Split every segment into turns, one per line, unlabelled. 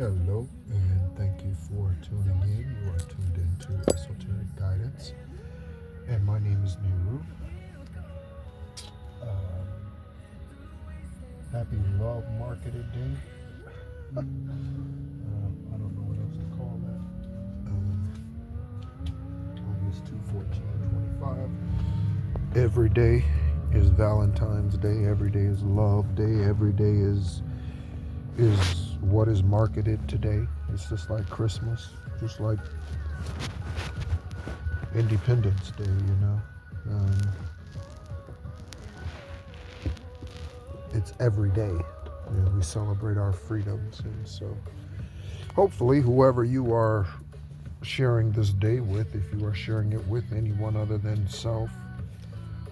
Hello, and thank you for tuning in. You are tuned into Esoteric Guidance, and my name is Nehru. Happy Love Marketed Day. I don't know what else to call that. August 2/14/25. Every day is Valentine's Day. Every day is Love Day. Every day is what is marketed today. It's just like Christmas, just like Independence Day, you know. It's every day. We celebrate our freedoms, and so hopefully, whoever you are sharing this day with, if you are sharing it with anyone other than self,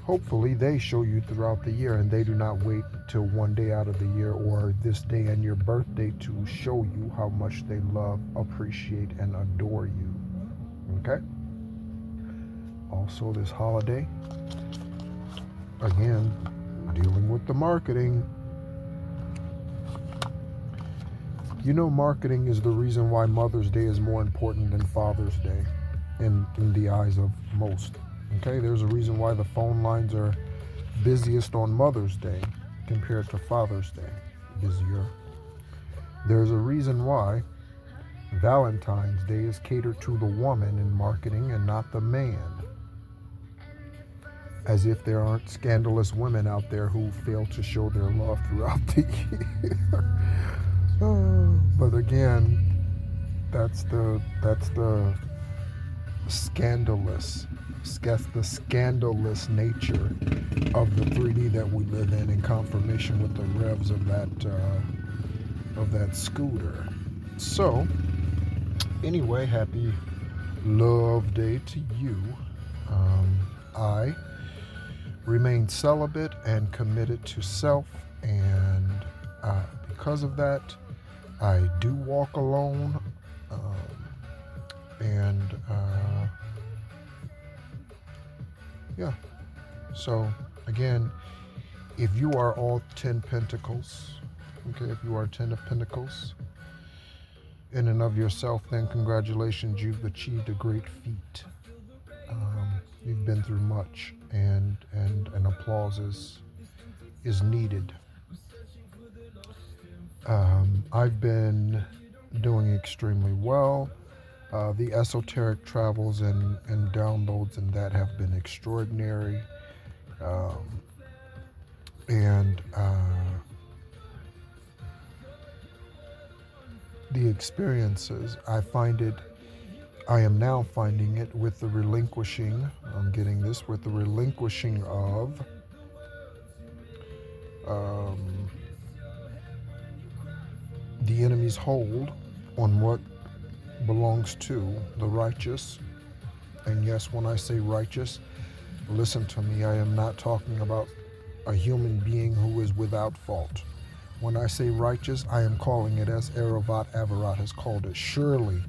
hopefully they show you throughout the year, and they do not wait till one day out of the year or this day and your birthday to show you how much they love, appreciate, and adore you. Okay? Also, this holiday, again, dealing with the marketing. You know, marketing is the reason why Mother's Day is more important than Father's Day in the eyes of most. Okay, there's a reason why the phone lines are busiest on Mother's Day compared to Father's Day, busier. There's a reason why Valentine's Day is catered to the woman in marketing and not the man. As if there aren't scandalous women out there who fail to show their love throughout the year. But again, that's the scandalous nature of the 3D that we live in confirmation with the revs of that scooter. So anyway, happy Love Day to you. I remain celibate and committed to self, and because of that, I do walk alone, and yeah. So again, if you are all 10 pentacles, okay, if you are 10 of pentacles in and of yourself, then congratulations, you've achieved a great feat. You've been through much, and applause is needed. I've been doing extremely well. The esoteric travels and downloads and that have been extraordinary. And the experiences, I am now finding it with the relinquishing, I'm getting this, with the relinquishing of the enemy's hold on what belongs to the righteous. And yes, when I say righteous, listen to me, I am not talking about a human being who is without fault. When I say righteous, I am calling it as Aravat Avarat has called it. Surely,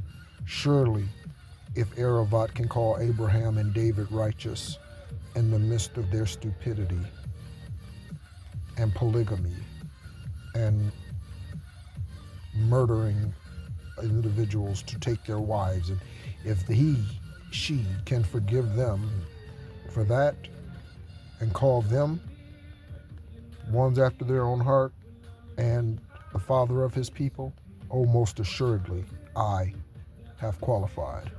if Aravat can call Abraham and David righteous in the midst of their stupidity and polygamy and murdering individuals to take their wives, and if she can forgive them for that and call them ones after their own heart and the father of his people, oh, most assuredly, I have qualified.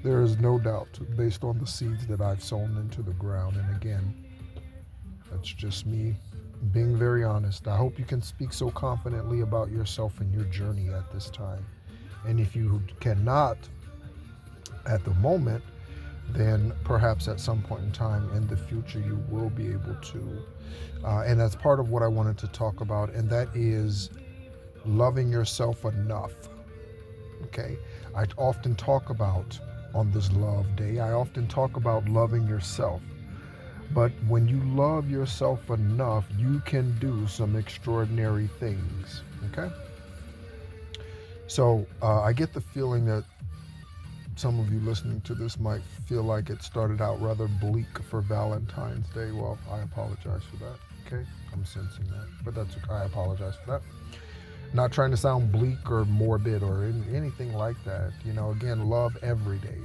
There is no doubt, based on the seeds that I've sown into the ground. And again, that's just me being very honest. I hope you can speak so confidently about yourself and your journey at this time. And if you cannot at the moment, then perhaps at some point in time in the future you will be able to. And that's part of what I wanted to talk about, and that is loving yourself enough. Okay? I often talk about, on this Love Day, I often talk about loving yourself. But when you love yourself enough, you can do some extraordinary things. Okay? So I get the feeling that some of you listening to this might feel like it started out rather bleak for Valentine's Day. Well, I apologize for that. Okay? I'm sensing that. But I apologize for that. Not trying to sound bleak or morbid or anything like that. Again, love every day.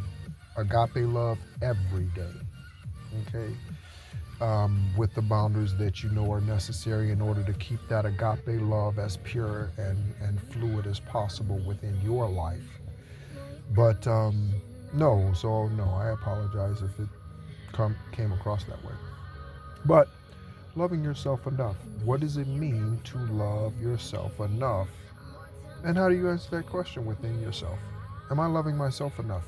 Agape love every day. Okay? With the boundaries that are necessary in order to keep that agape love as pure and fluid as possible within your life. But no, I apologize if it came across that way. But loving yourself enough. What does it mean to love yourself enough? And how do you answer that question within yourself? Am I loving myself enough?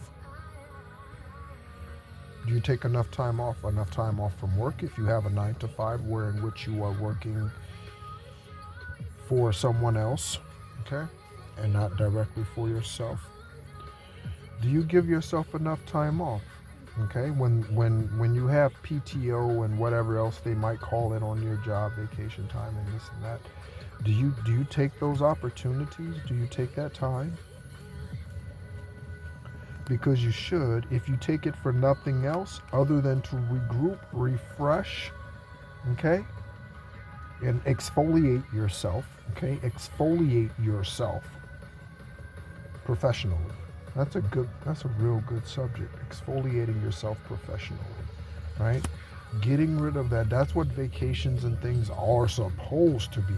Do you take enough time off from work if you have a 9 to 5 in which you are working for someone else, okay, and not directly for yourself? Do you give yourself enough time off? Okay, when you have PTO and whatever else they might call it on your job, vacation time and this and that, do you take those opportunities? Do you take that time? Because you should. If you take it for nothing else other than to regroup, refresh, okay, and exfoliate yourself, okay, exfoliate yourself professionally. That's a real good subject. Exfoliating yourself professionally, right? Getting rid of that. That's what vacations and things are supposed to be,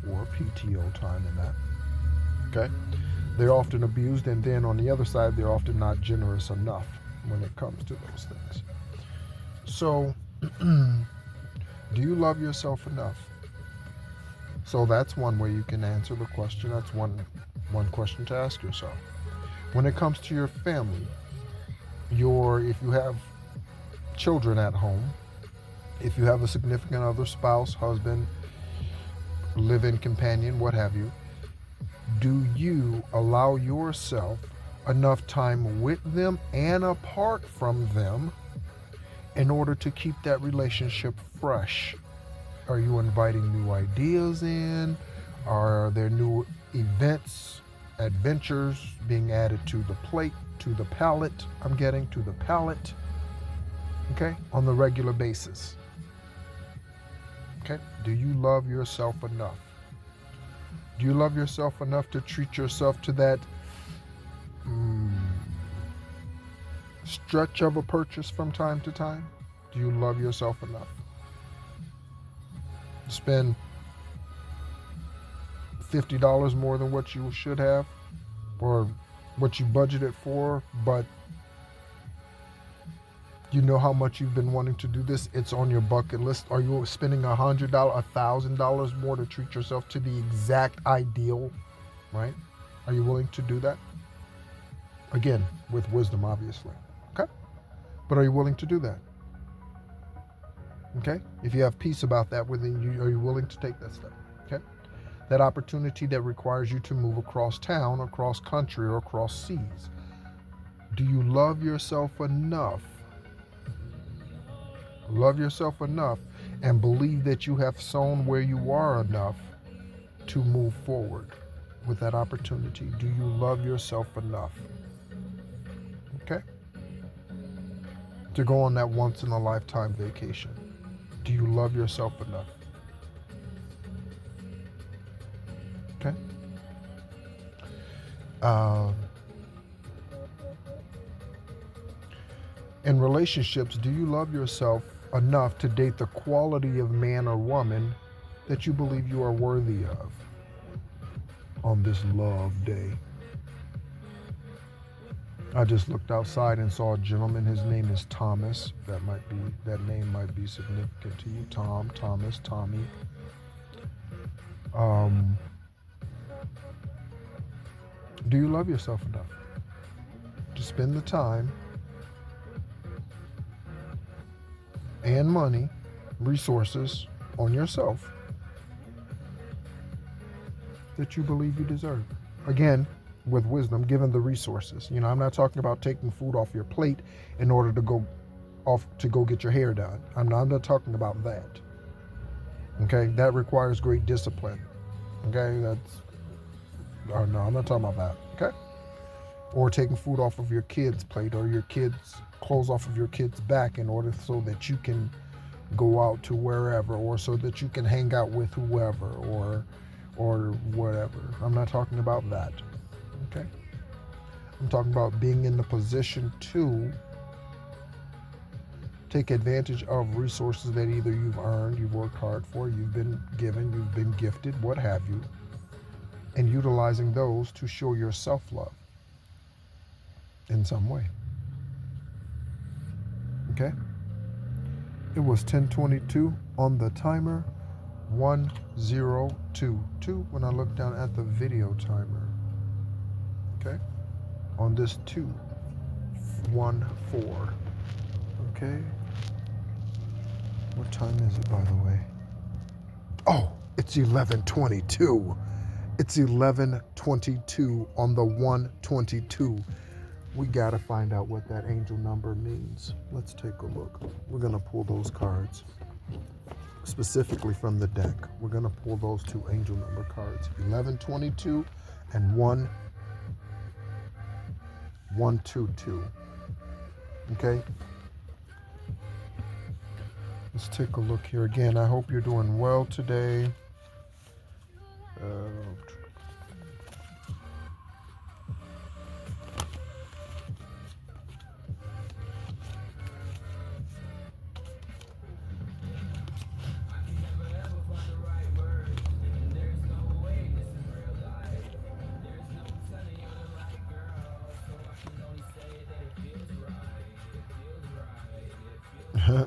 or PTO time and that. Okay? They're often abused, and then on the other side, they're often not generous enough when it comes to those things. So, do you love yourself enough? So that's one way you can answer the question. That's one question to ask yourself. When it comes to your family, if you have children at home, if you have a significant other, spouse, husband, live-in companion, what have you, do you allow yourself enough time with them and apart from them in order to keep that relationship fresh? Are you inviting new ideas in? Are there new events, adventures being added to the plate, to the palate, okay, on the regular basis? Okay, do you love yourself enough? Do you love yourself enough to treat yourself to that stretch of a purchase from time to time? Do you love yourself enough? Spend $50 more than what you should have or what you budgeted for, but you know how much you've been wanting to do this. It's on your bucket list. Are you spending $100, $1,000 more to treat yourself to the exact ideal, right? Are you willing to do that? Again, with wisdom, obviously. Okay? But are you willing to do that? Okay? If you have peace about that within you, are you willing to take that step? Okay? That opportunity that requires you to move across town, across country, or across seas. Do you love yourself enough? Love yourself enough and believe that you have sown where you are enough to move forward with that opportunity. Do you love yourself enough? Okay? To go on that once in a lifetime vacation. Do you love yourself enough? Okay? In relationships, do you love yourself enough to date the quality of man or woman that you believe you are worthy of on this love day? I just looked outside and saw a gentleman. His name is Thomas. That name might be significant to you. Tom, Thomas, Tommy. Do you love yourself enough to spend the time and money, resources on yourself that you believe you deserve? Again, with wisdom, given the resources. I'm not talking about taking food off your plate in order to go get your hair done. I'm not talking about that. Okay, that requires great discipline. Okay, no, I'm not talking about that. Okay, or taking food off of your kid's plate or your kids' clothes off of your kid's back in order so that you can go out to wherever, or so that you can hang out with whoever, or or whatever. I'm not talking about that. Okay? I'm talking about being in the position to take advantage of resources that either you've earned, you've worked hard for, you've been given, you've been gifted, what have you, and utilizing those to show your self-love in some way. Okay? It was 10:22 on the timer, 1022 when I looked down at the video timer. Okay? On this 2:14. Okay? What time is it, by the way? Oh, it's 11:22. It's 11:22 on the 122. We gotta find out what that angel number means. Let's take a look. We're gonna pull those cards specifically from the deck. We're gonna pull those two angel number cards, 1122 and 1122. Okay. Let's take a look here again. I hope you're doing well today.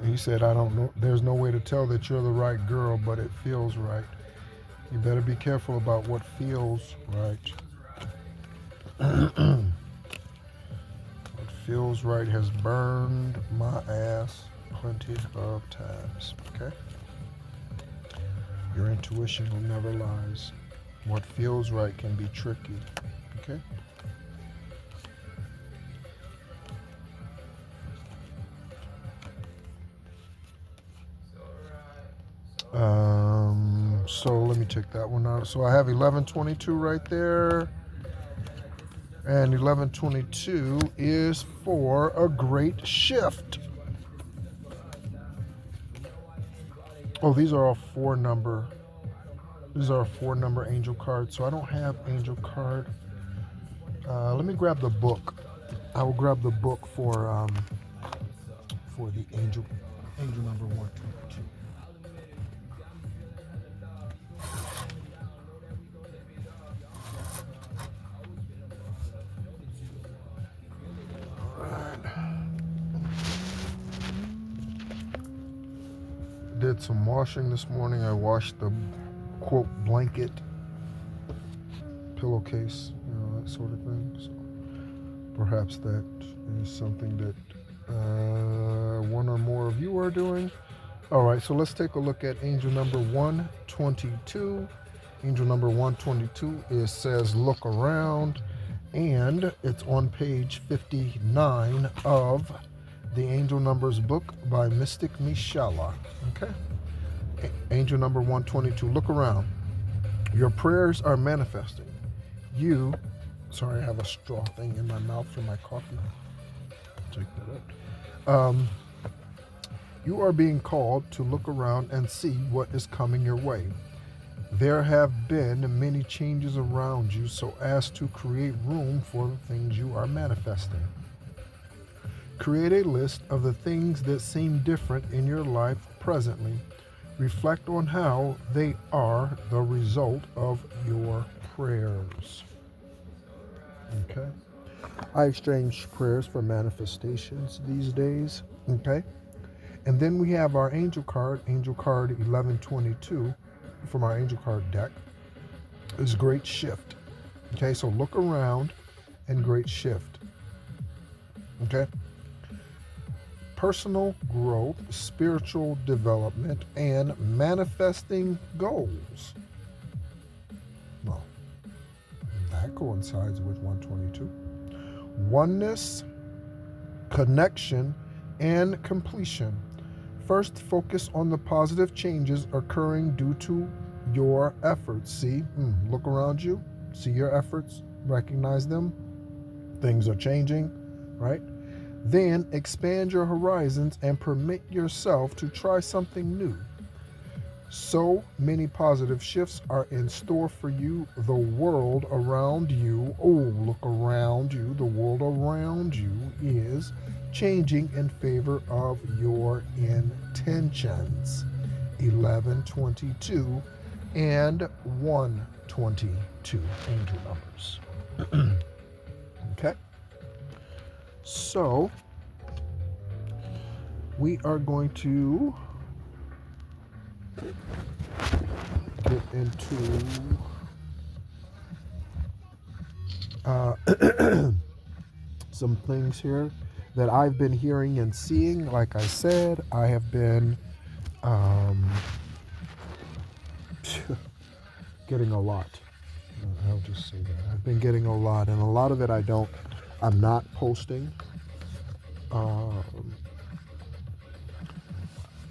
He said, I don't know. There's no way to tell that you're the right girl, but it feels right. You better be careful about what feels right. What feels right has burned my ass plenty of times. Okay? Your intuition will never lies. What feels right can be tricky. Okay? So let me check that one out. So I have 1122 right there. And 1122 is for a great shift. Oh, these are all four number angel cards. So I don't have angel card. Let me grab the book. I will grab the book for the angel number 122. Did some washing this morning. I washed the quote blanket, pillowcase, that sort of thing. So perhaps that is something that one or more of you are doing. All right, so let's take a look at angel number 122. Angel number 122 says look around, and it's on page 59 of the Angel Numbers book by Mystic Mishala. Okay? Angel number 122. Look around. Your prayers are manifesting. Sorry, I have a straw thing in my mouth for my coffee. Take that out. You are being called to look around and see what is coming your way. There have been many changes around you so as to create room for the things you are manifesting. Create a list of the things that seem different in your life presently. Reflect on how they are the result of your prayers. Okay? I exchange prayers for manifestations these days. Okay? And then we have our angel card 1122 from our angel card deck. Is great shift. Okay? So look around and great shift. Okay? Personal growth, spiritual development, and manifesting goals. Well, that coincides with 122. Oneness, connection, and completion. First, focus on the positive changes occurring due to your efforts. See, look around you, see your efforts, recognize them. Things are changing, right? Then expand your horizons and permit yourself to try something new. So many positive shifts are in store for you. The world around you, oh, look around you, the world around you is changing in favor of your intentions. 1122 and 122 angel numbers. Okay? So, we are going to get into some things here that I've been hearing and seeing. Like I said, I have been getting a lot. I'll just say that. I've been getting a lot, and a lot of it I'm not posting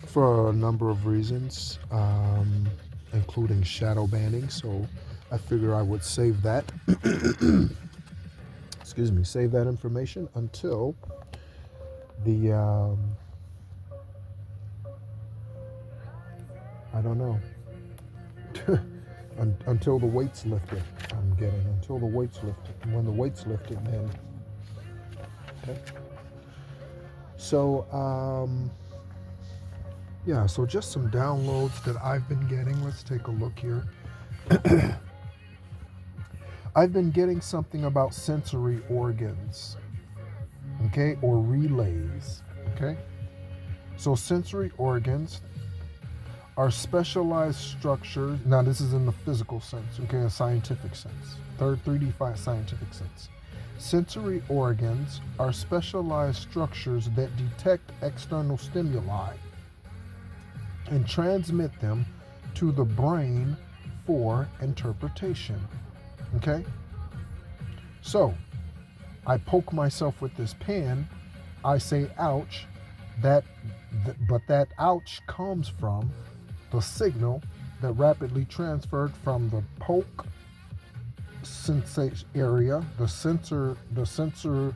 for a number of reasons, including shadow banning. So I figure I would save that. Excuse me, save that information until the I don't know. Until the weight's lifted. Until the weight's lifted. And when the weight's lifted, then okay. So yeah, so just some downloads that I've been getting. Let's take a look here. I've been getting something about sensory organs, okay, or relays, okay? So sensory organs are specialized structures. Now this is in the physical sense, okay, a scientific sense, 3D scientific sense. Sensory organs are specialized structures that detect external stimuli and transmit them to the brain for interpretation. Okay? So, I poke myself with this pen, I say ouch, but that ouch comes from the signal that rapidly transferred from the poke sensation area, the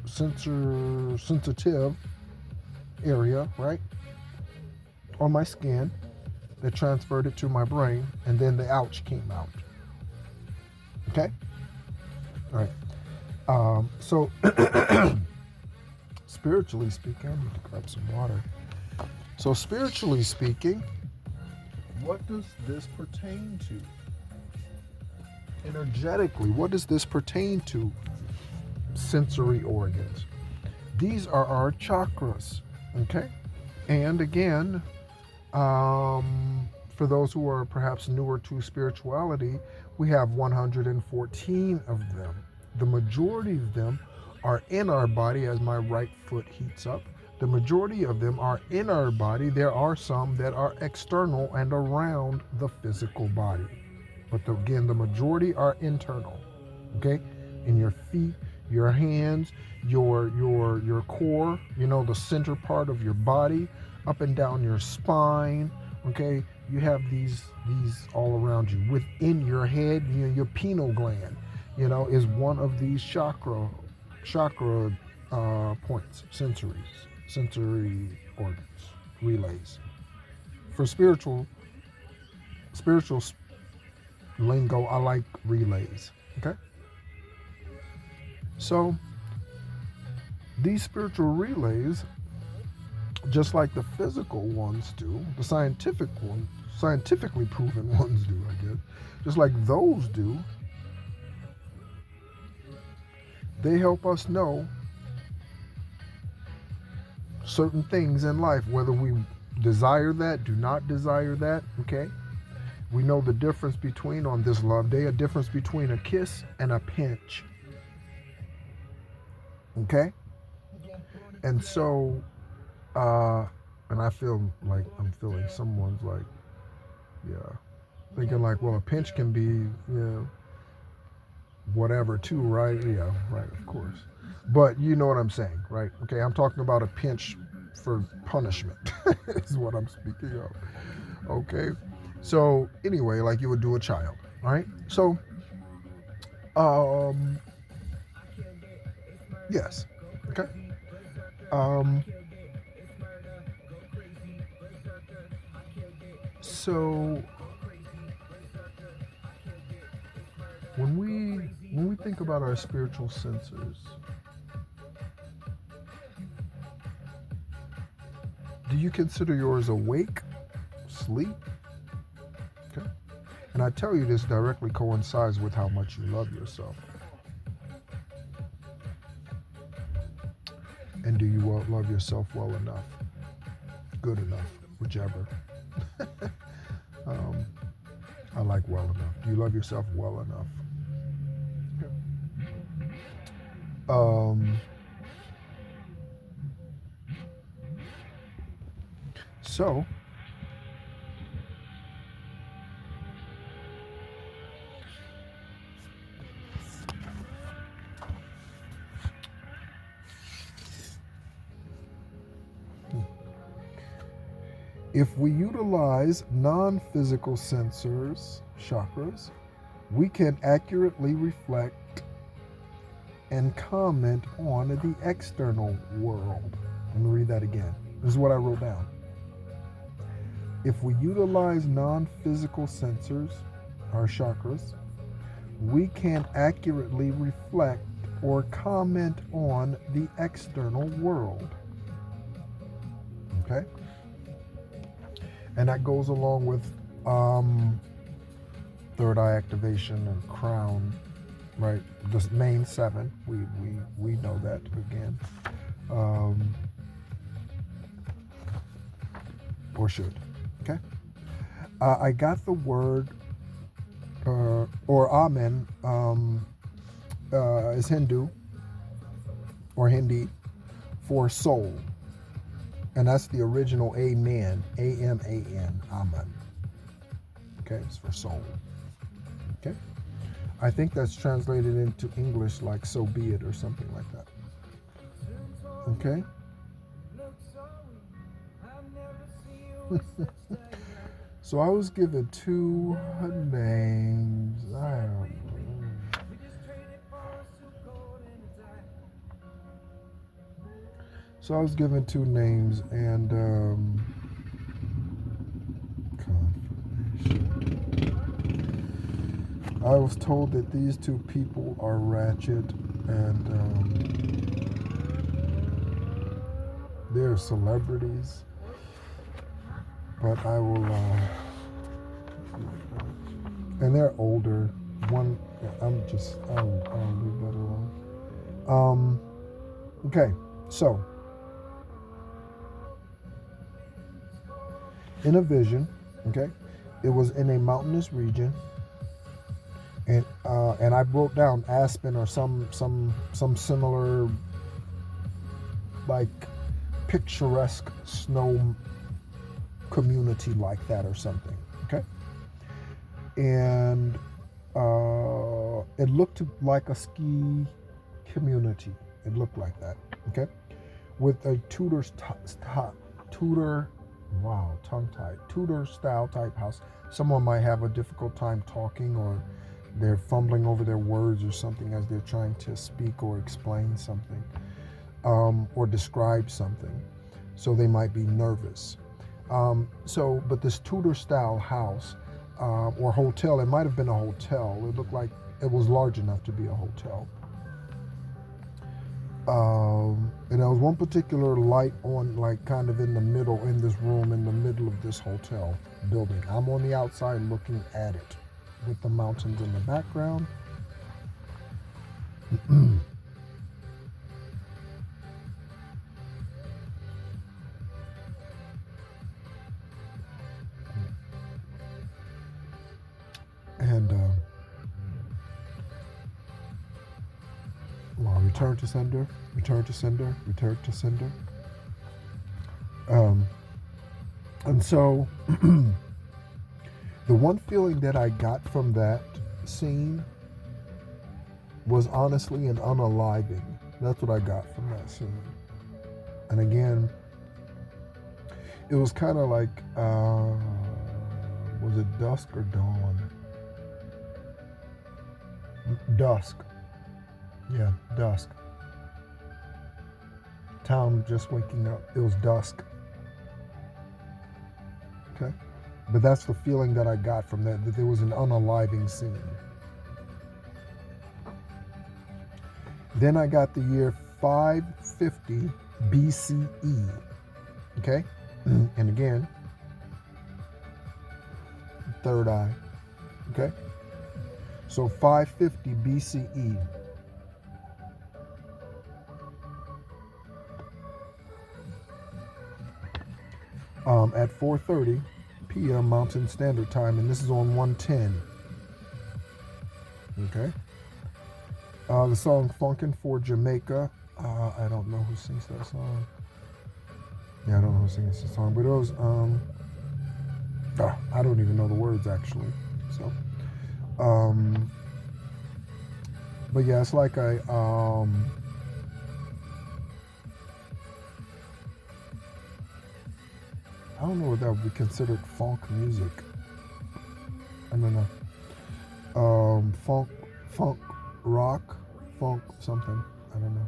sensitive area, right, on my skin, that transferred it to my brain, and then the ouch came out. Okay? All right. So, spiritually speaking, I need to grab some water. So, spiritually speaking, what does this pertain to? Energetically, what does this pertain to? Sensory organs. These are our chakras. Okay? And again, for those who are perhaps newer to spirituality, we have 114 of them. The majority of them are in our body as my right foot heats up. The majority of them are in our body. There are some that are external and around the physical body. But again, the majority are internal. Okay? In your feet, your hands, your core, the center part of your body, up and down your spine. Okay? You have these all around you. Within your head, your pineal gland, is one of these chakra points, sensory organs, relays. For spiritual lingo, I like relays. Okay? So these spiritual relays, just like the physical ones do, the scientifically proven ones do, I guess, just like those do, they help us know certain things in life, whether we desire that, do not desire that, okay? We know the difference between, on this love day, a difference between a kiss and a pinch. Okay? And so, and I feel like I'm feeling someone's like, yeah, thinking like, well, a pinch can be, whatever too, right? Yeah, right, of course. But you know what I'm saying, right? Okay, I'm talking about a pinch for punishment is what I'm speaking of. Okay? So anyway, like you would do a child, right? So, yes, okay. So when we think about our spiritual sensors, do you consider yours awake, sleep? Okay. And I tell you, this directly coincides with how much you love yourself. And do you love yourself well enough? Good enough, whichever. I like well enough. Do you love yourself well enough? Okay. So, if we utilize non-physical sensors, chakras, we can accurately reflect and comment on the external world. Let me read that again. This is what I wrote down. If we utilize non-physical sensors, our chakras, we can accurately reflect or comment on the external world. Okay? And that goes along with third eye activation and crown, right? The main seven. We know that again. Or should. Okay? I got the word or Amen is Hindu or Hindi for soul. And that's the original Amen, A-M-A-N, Amen. Okay, it's for soul. Okay? I think that's translated into English like so be it or something like that. Okay? So I was given two names. I don't know. So I was given two names and confirmation. I was told that these two people are ratchet and they're celebrities. But I will, and they're older. One, I'll leave that alone. Okay, so in a vision, okay, it was in a mountainous region, and I wrote down Aspen or some similar, like picturesque snow community like that or something. Okay, and it looked like a ski community. It looked like that. Okay, with a Tudor style type house. Someone might have a difficult time talking, or they're fumbling over their words or something as they're trying to speak or explain something, or describe something. So they might be nervous. But this Tudor style house or hotel, it might have been a hotel. It looked like it was large enough to be a hotel. And there was one particular light on, like kind of in the middle, in this room, in the middle of this hotel building. I'm on the outside looking at it with the mountains in the background. And return to sender, return to sender, return to sender. And so the one feeling that I got from that scene was honestly an unaliving. That's what I got from that scene. And again, it was kind of like, was it dusk or dawn? Dusk. Yeah, dusk. Town just waking up. It was dusk. Okay. But that's the feeling that I got from that there was an unaliving scene. Then I got the year 550 BCE. Okay? And again, third eye. Okay? So 550 BCE. At 4:30 p.m. Mountain Standard Time, and this is on 110. Okay? The song Funkin' for Jamaica. I don't know who sings that song. Yeah, I don't know who sings the song, but it was, I don't even know the words actually. So, but yeah, it's like I don't know what that would be considered funk music. I don't know. Funk rock, funk something. I don't know.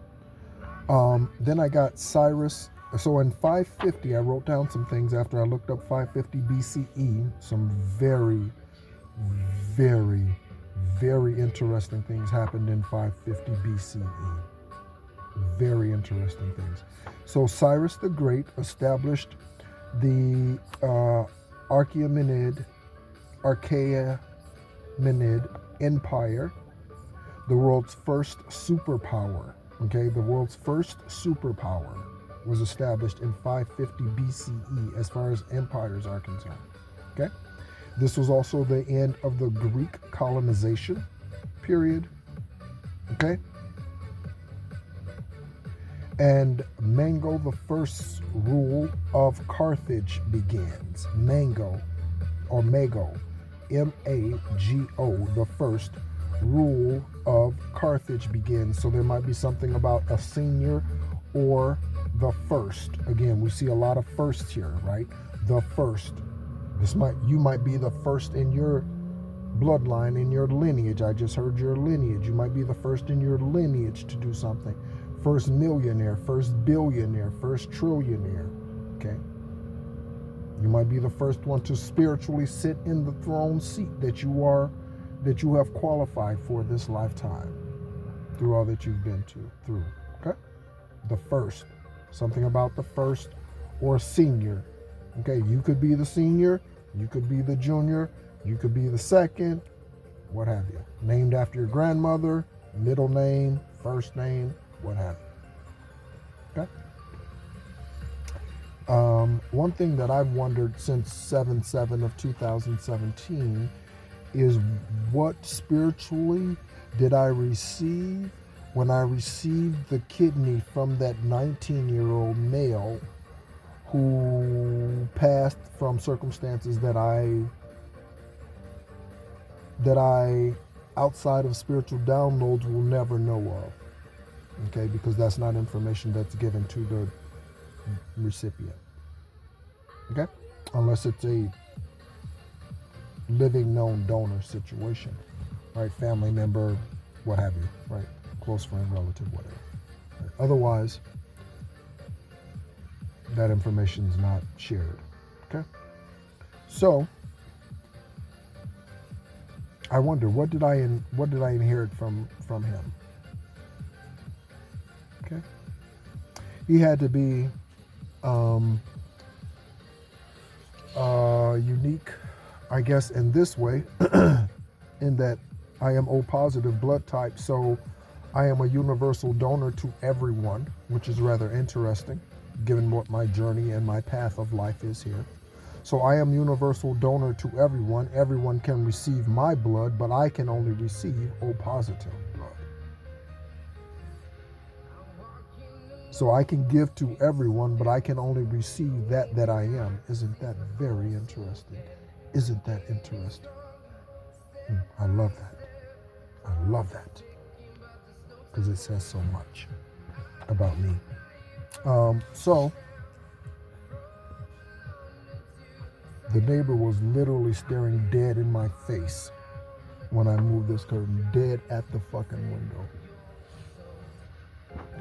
Then I got Cyrus. So in 550, I wrote down some things after I looked up 550 BCE. Some very, very, very interesting things happened in 550 BCE. Very interesting things. So Cyrus the Great established the Achaemenid Empire, the world's first superpower. Okay, the world's first superpower was established in 550 BCE as far as empires are concerned. Okay, this was also the end of the Greek colonization period. Okay, and Mango the first rule of Carthage begins. Mango, or Mago, M-A-G-O, the first rule of Carthage begins. So there might be something about a senior or the first. Again, we see a lot of firsts here, right? The first. You might be the first in your bloodline, in your lineage. I just heard your lineage. You might be the first in your lineage to do something. First millionaire, first billionaire, first trillionaire. Okay? You might be the first one to spiritually sit in the throne seat that you have qualified for this lifetime through all that you've been through. Okay? The first. Something about the first or senior. Okay, you could be the senior, you could be the junior, you could be the second, what have you. Named after your grandmother, middle name, first name, what have you. Okay? One thing that I've wondered since 7/7 of 2017 is what spiritually did I receive when I received the kidney from that 19-year-old male who passed from circumstances that I outside of spiritual downloads will never know of. Okay, because that's not information that's given to the recipient. Okay, unless it's a living known donor situation, right? Family member, what have you, right? Close friend, relative, whatever. Right? Otherwise, that information is not shared. Okay, so I wonder what did I inherit from him? Okay, he had to be unique, I guess, in this way, in that I am O positive blood type, so I am a universal donor to everyone, which is rather interesting, given what my journey and my path of life is here. So I am universal donor to everyone. Everyone can receive my blood, but I can only receive O positive blood. So I can give to everyone, but I can only receive that I am. Isn't that very interesting? Isn't that interesting? I love that. I love that. Because it says so much about me. So the neighbor was literally staring dead in my face when I moved this curtain, dead at the fucking window.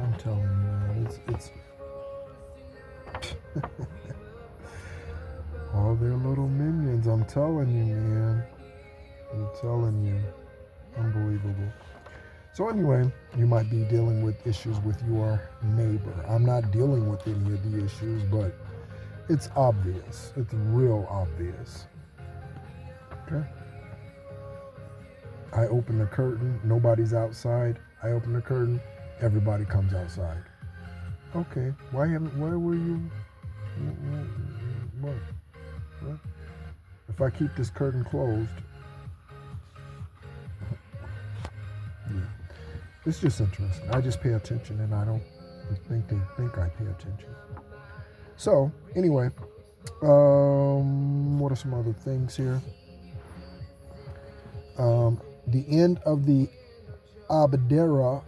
I'm telling you, man, it's All their little minions. I'm telling you, man. I'm telling you. Unbelievable. So anyway, you might be dealing with issues with your neighbor. I'm not dealing with any of the issues, but it's obvious. It's real obvious. Okay. I open the curtain. Nobody's outside. I open the curtain. Everybody comes outside. Okay. Why were you? What? If I keep this curtain closed, yeah. It's just interesting. I just pay attention, and I don't think they think I pay attention. So anyway, what are some other things here? The end of Abdera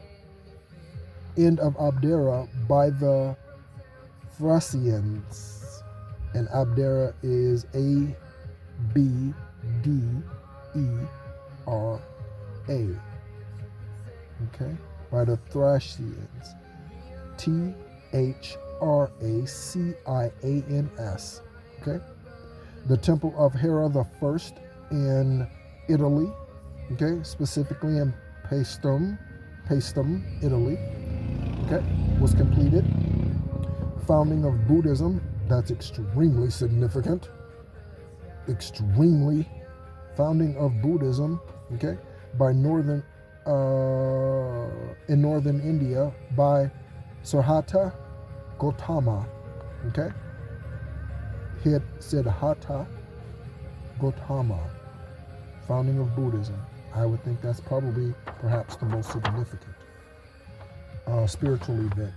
by the Thracians, and Abdera is Abdera. Okay, by the Thracians, Thracians. Okay, the Temple of Hera the First in Italy. Okay, specifically in Paestum, Italy. Okay, was completed. Founding of Buddhism. That's extremely significant. Extremely. Founding of Buddhism. Okay, by in northern India by Siddhartha Gautama. Okay, Siddhartha Gautama. Founding of Buddhism. I would think that's probably perhaps the most significant spiritual event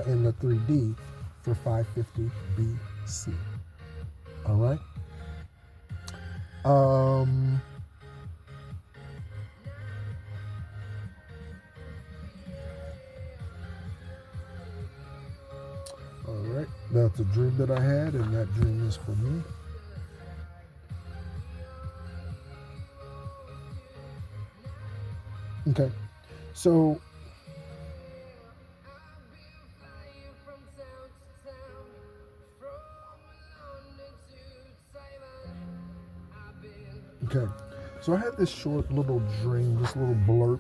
in the 3D for 550 BC. All right. All right. That's a dream that I had, and that dream is for me. Okay, so I had this short little dream, this little blurb,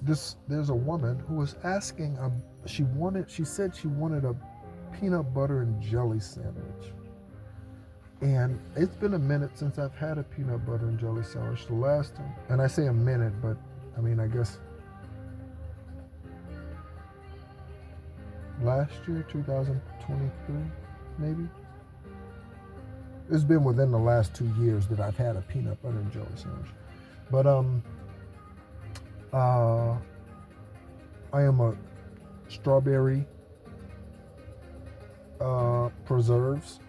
there's a woman who was asking, she said she wanted a peanut butter and jelly sandwich. And it's been a minute since I've had a peanut butter and jelly sandwich. The last time, and I say a minute, but I mean, I guess last year, 2023, maybe. It's been within the last 2 years that I've had a peanut butter and jelly sandwich. But I am a strawberry preserves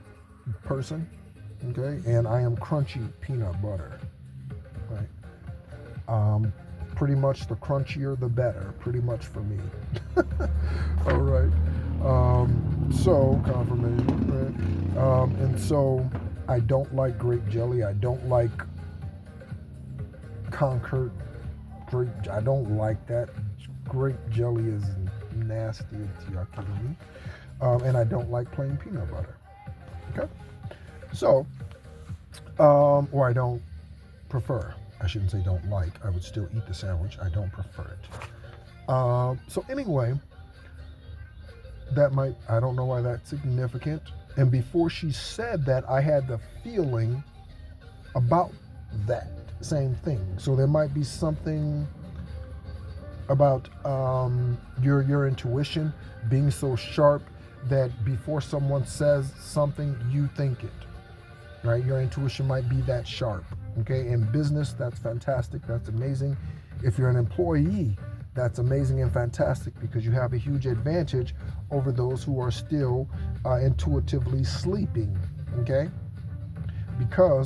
person. Okay, and I am crunchy peanut butter, right? Pretty much the crunchier the better, pretty much for me. All right. So confirmation, right? And so I don't like grape jelly. I don't like Concord grape. I don't like that. Grape jelly is nasty. It's yucky to me. And I don't like plain peanut butter. Okay. So, or I don't prefer. I shouldn't say don't like. I would still eat the sandwich. I don't prefer it. So anyway, I don't know why that's significant. And before she said that, I had the feeling about that same thing. So there might be something about your intuition being so sharp that before someone says something, you think it. Right? Your intuition might be that sharp. Okay? In business, that's fantastic. That's amazing. If you're an employee, that's amazing and fantastic because you have a huge advantage over those who are still intuitively sleeping. Okay?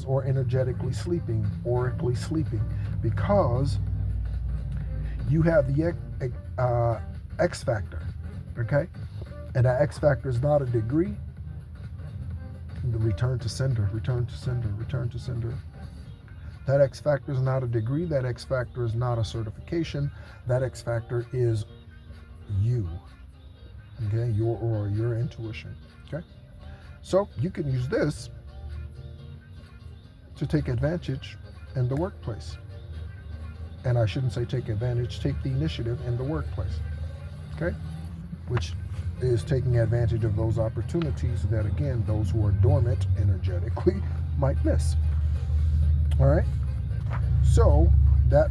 Or energetically sleeping, oracally sleeping. Because you have the X factor. Okay? And that X factor is not a degree. The return to sender. That X factor is not a degree. That X factor is not a certification. That X factor is you. Okay, your intuition. Okay, So you can use this to take advantage in the workplace. And I shouldn't say take advantage, take the initiative in the workplace. Okay? Which is taking advantage of those opportunities that, again, those who are dormant energetically might miss. All right? So that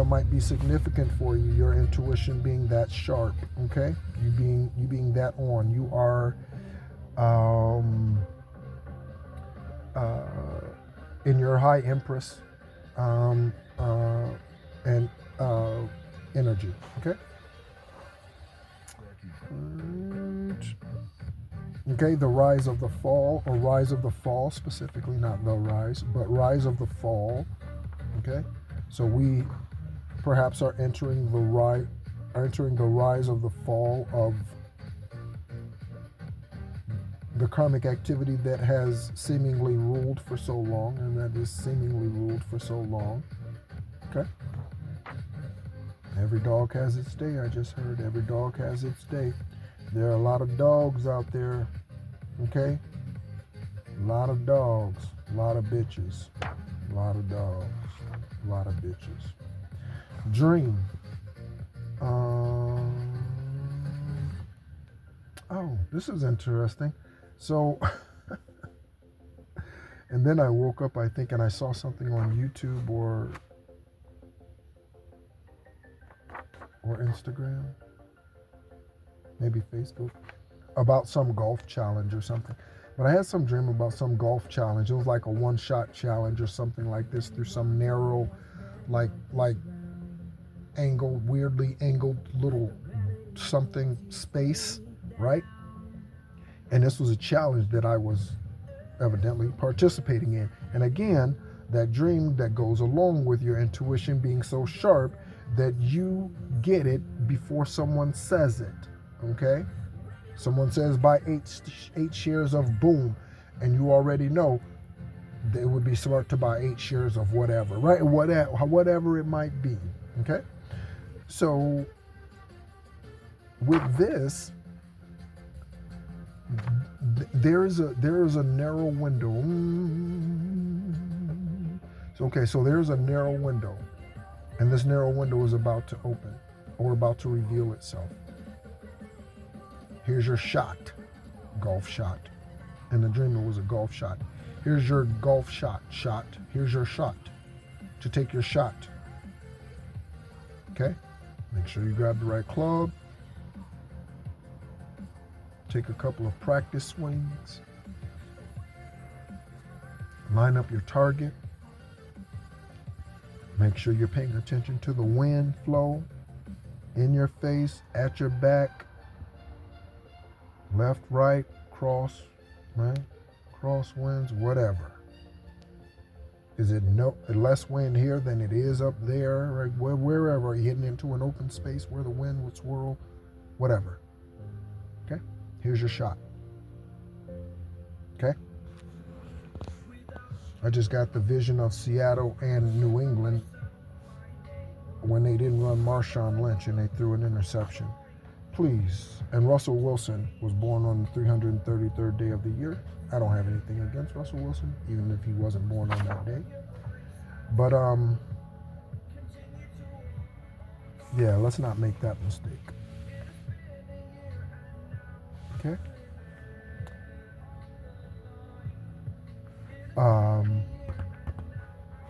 might be significant for you, your intuition being that sharp, okay? You being that on. You are in your high empress and energy, okay? Okay, the rise of the fall, or rise of the fall specifically, not the rise, but rise of the fall, okay? So we perhaps are entering the rise of the fall of the karmic activity that has seemingly ruled for so long, and that is seemingly ruled for so long. Okay? Every dog has its day, I just heard. Every dog has its day. There are a lot of dogs out there, okay? A lot of dogs, a lot of bitches, a lot of dogs, a lot of bitches. Dream. Oh, this is interesting. So, and then I woke up, I think, and I saw something on YouTube or Instagram, maybe Facebook, about some golf challenge or something. But I had some dream about some golf challenge. It was like a one-shot challenge or something like this through some narrow, like angled, weirdly angled little something space, right? And this was a challenge that I was evidently participating in. And again, that dream that goes along with your intuition being so sharp that you get it before someone says it, okay? Someone says buy eight shares of boom, and you already know that it would be smart to buy 8 shares of whatever, right? Whatever it might be, okay? So with this, there is a narrow window. So there's a narrow window, and this narrow window is about to open or about to reveal itself. Here's your shot, golf shot. In the dream, it was a golf shot. Here's your golf shot. Here's your shot to take your shot. Okay? Make sure you grab the right club. Take a couple of practice swings. Line up your target. Make sure you're paying attention to the wind flow in your face, at your back, left, right, cross, right? Cross winds, whatever. Is it less wind here than it is up there, right? Wherever, you're hitting into an open space where the wind would swirl, whatever. Okay? Here's your shot. Okay? I just got the vision of Seattle and New England when they didn't run Marshawn Lynch and they threw an interception. Please. And Russell Wilson was born on the 333rd day of the year. I don't have anything against Russell Wilson, even if he wasn't born on that day. But, yeah, let's not make that mistake. Okay?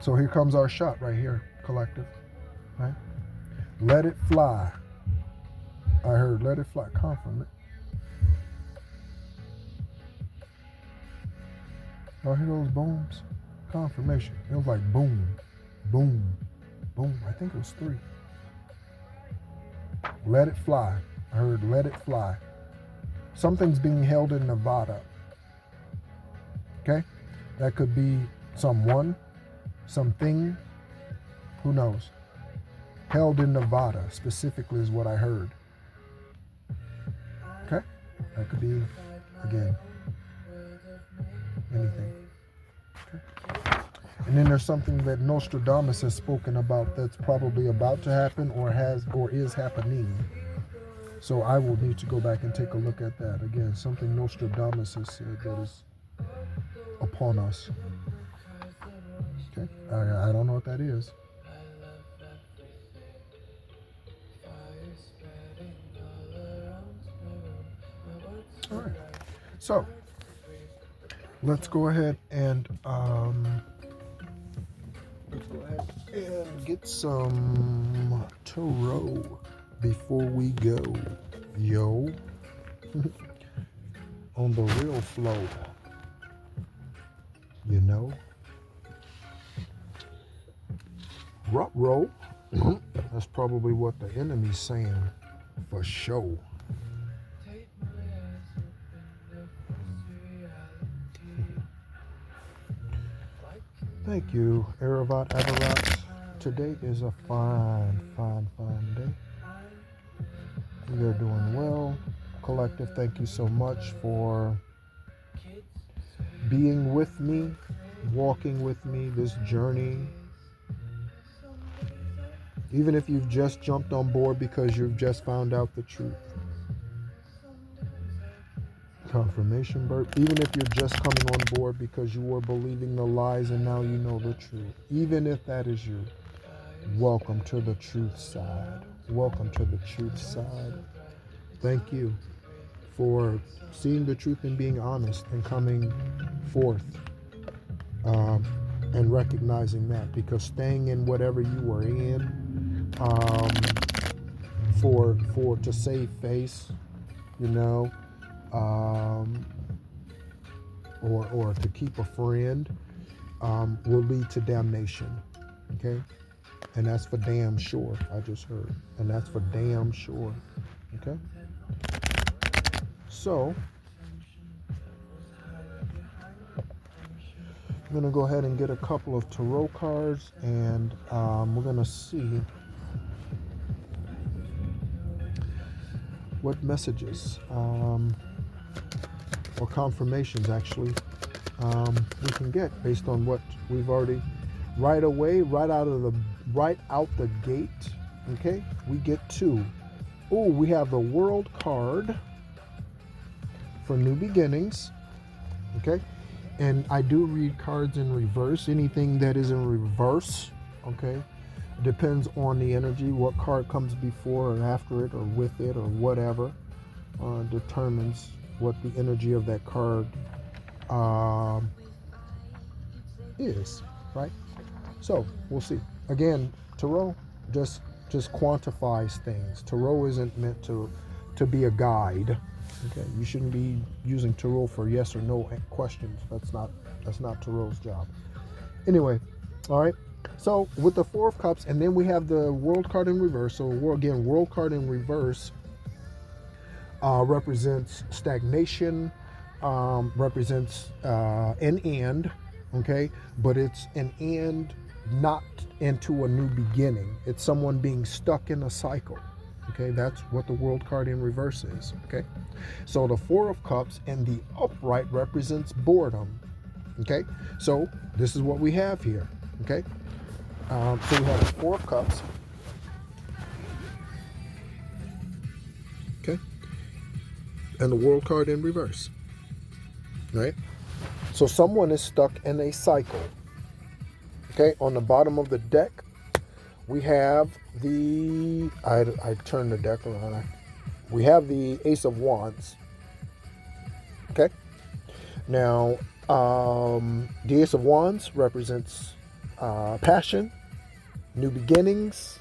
So here comes our shot right here, collective. Right? Let it fly. I heard let it fly. Confirm it. Y'all hear those booms? Confirmation. It was like boom, boom, boom. I think it was 3. Let it fly. I heard let it fly. Something's being held in Nevada. Okay? That could be someone, something, who knows? Held in Nevada specifically is what I heard. Okay? That could be, again, anything. Okay? And then there's something that Nostradamus has spoken about that's probably about to happen or is happening. So I will need to go back and take a look at that. Again, something Nostradamus has said that is upon us. Okay, I don't know what that is. All right, so let's go ahead and get some tarot before we go, yo. On the real flow, you know. Ruh-roh. That's probably what the enemy's saying for sure. Thank you, Aravat Avarat. Today is a fine day. We are doing well. Collective, thank you so much for being with me, walking with me this journey. Even if you've just jumped on board because you've just found out the truth. Confirmation burp. Even if you're just coming on board because you were believing the lies and now you know the truth. Even if that is you, welcome to the truth side. Welcome to the truth side. Thank you for seeing the truth and being honest and coming forth and recognizing that, because staying in whatever you were in for to save face, you know, or to keep a friend will lead to damnation. Okay, and that's for damn sure. I just heard, and that's for damn sure. Okay, so I'm gonna go ahead and get a couple of tarot cards, and we're gonna see what messages or confirmations actually we can get based on what we've already right away, right out the gate. Okay, we get two. Oh, we have the World card for new beginnings. Okay, and I do read cards in reverse. Anything that is in reverse, okay, depends on the energy. What card comes before or after it or with it or whatever determines what the energy of that card is, right? So we'll see. Again, tarot just quantifies things. Tarot isn't meant to be a guide. Okay, you shouldn't be using tarot for yes or no questions. That's not tarot's job. Anyway, all right. So with the Four of Cups, and then we have the World card in reverse. So again, World card in reverse represents stagnation, represents an end, okay? But it's an end, not into a new beginning. It's someone being stuck in a cycle, okay? That's what the World card in reverse is, okay? So the Four of Cups and the upright represents boredom, okay? So this is what we have here, okay? So we have the Four of Cups, okay? And the World card in reverse, right? So someone is stuck in a cycle, okay? On the bottom of the deck, we have the, I turned the deck around. We have the Ace of Wands, okay? Now, the Ace of Wands represents passion, new beginnings,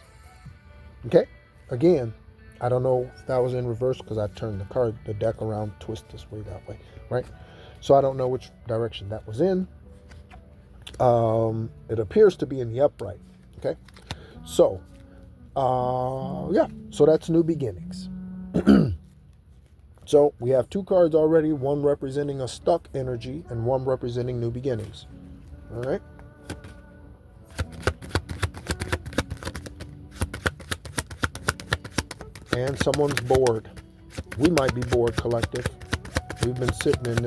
okay? Again, I don't know if that was in reverse because I turned the deck around, twist this way, that way, right? So I don't know which direction that was in. It appears to be in the upright, okay? So, yeah, so that's new beginnings. So we have two cards already, one representing a stuck energy and one representing new beginnings, all right? And someone's bored. We might be bored, collective. We've been sitting in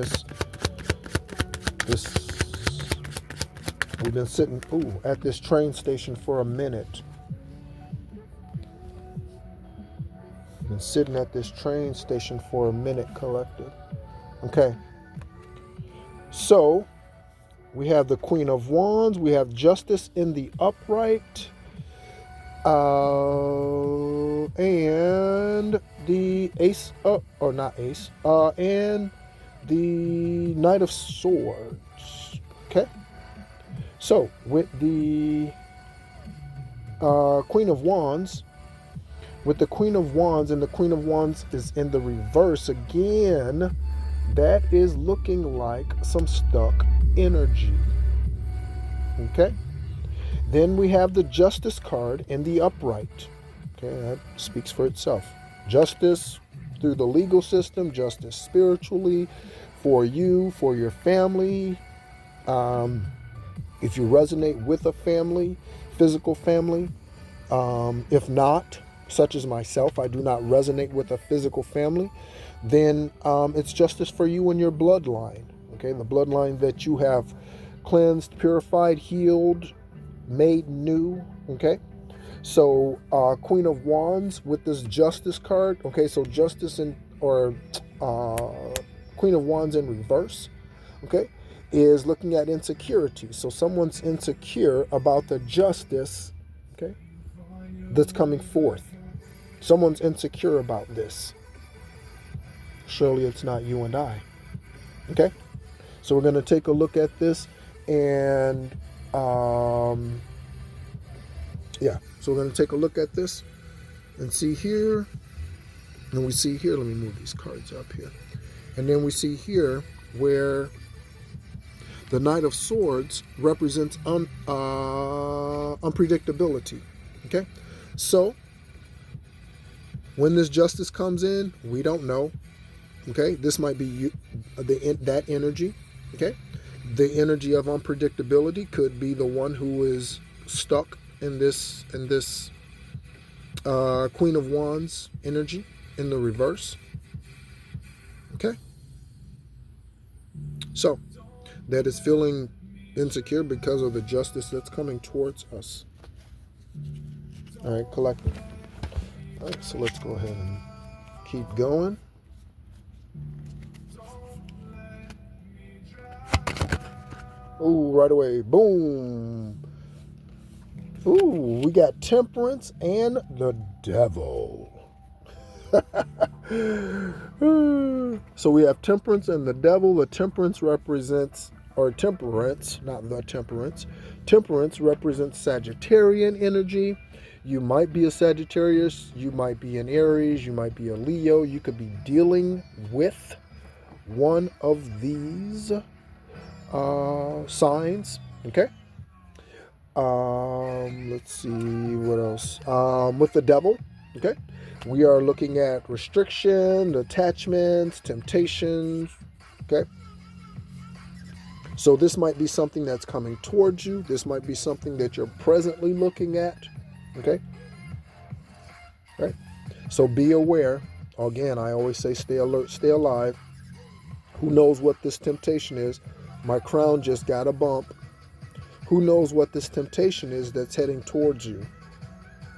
we've been sitting, at this train station for a minute. Been sitting at this train station for a minute, collective. Okay. So, we have the Queen of Wands. We have Justice in the upright. And the Ace, or not Ace, and the Knight of Swords. Okay. So, with the Queen of Wands, and the Queen of Wands is in the reverse again, that is looking like some stuck energy. Okay? Then we have the Justice card in the upright. Okay, that speaks for itself. Justice through the legal system, justice spiritually, for you, for your family. If you resonate with a family, physical family. If not, such as myself, I do not resonate with a physical family, then it's justice for you and your bloodline. Okay, the bloodline that you have cleansed, purified, healed, made new. Okay, so Queen of Wands with this Justice card. Okay, so Justice or Queen of Wands in reverse. Okay, is looking at insecurity. So someone's insecure about the justice. Okay, that's coming forth. Someone's insecure about this. Surely it's not you and I. Okay? So we're going to take a look at this and, so we're going to take a look at this and see here. And we see here, let me move these cards up here. And then we see here where the Knight of Swords represents unpredictability. Okay? So, when this justice comes in, we don't know. Okay, this might be that energy. Okay, the energy of unpredictability could be the one who is stuck in this Queen of Wands energy in the reverse. Okay, so that is feeling insecure because of the justice that's coming towards us. All right, collective. All right, so let's go ahead and keep going. Ooh, right away. Boom. Ooh, we got Temperance and the Devil. So we have Temperance and the Devil. The Temperance represents, or Temperance, not the Temperance. Temperance represents Sagittarian energy. You might be a Sagittarius, you might be an Aries, you might be a Leo. You could be dealing with one of these signs. Okay. Let's see what else. With the Devil, okay, we are looking at restriction, attachments, temptations. Okay. So this might be something that's coming towards you. This might be something that you're presently looking at. Okay. Right. So be aware. Again, I always say stay alert, stay alive. Who knows what this temptation is? My crown just got a bump. Who knows what this temptation is that's heading towards you?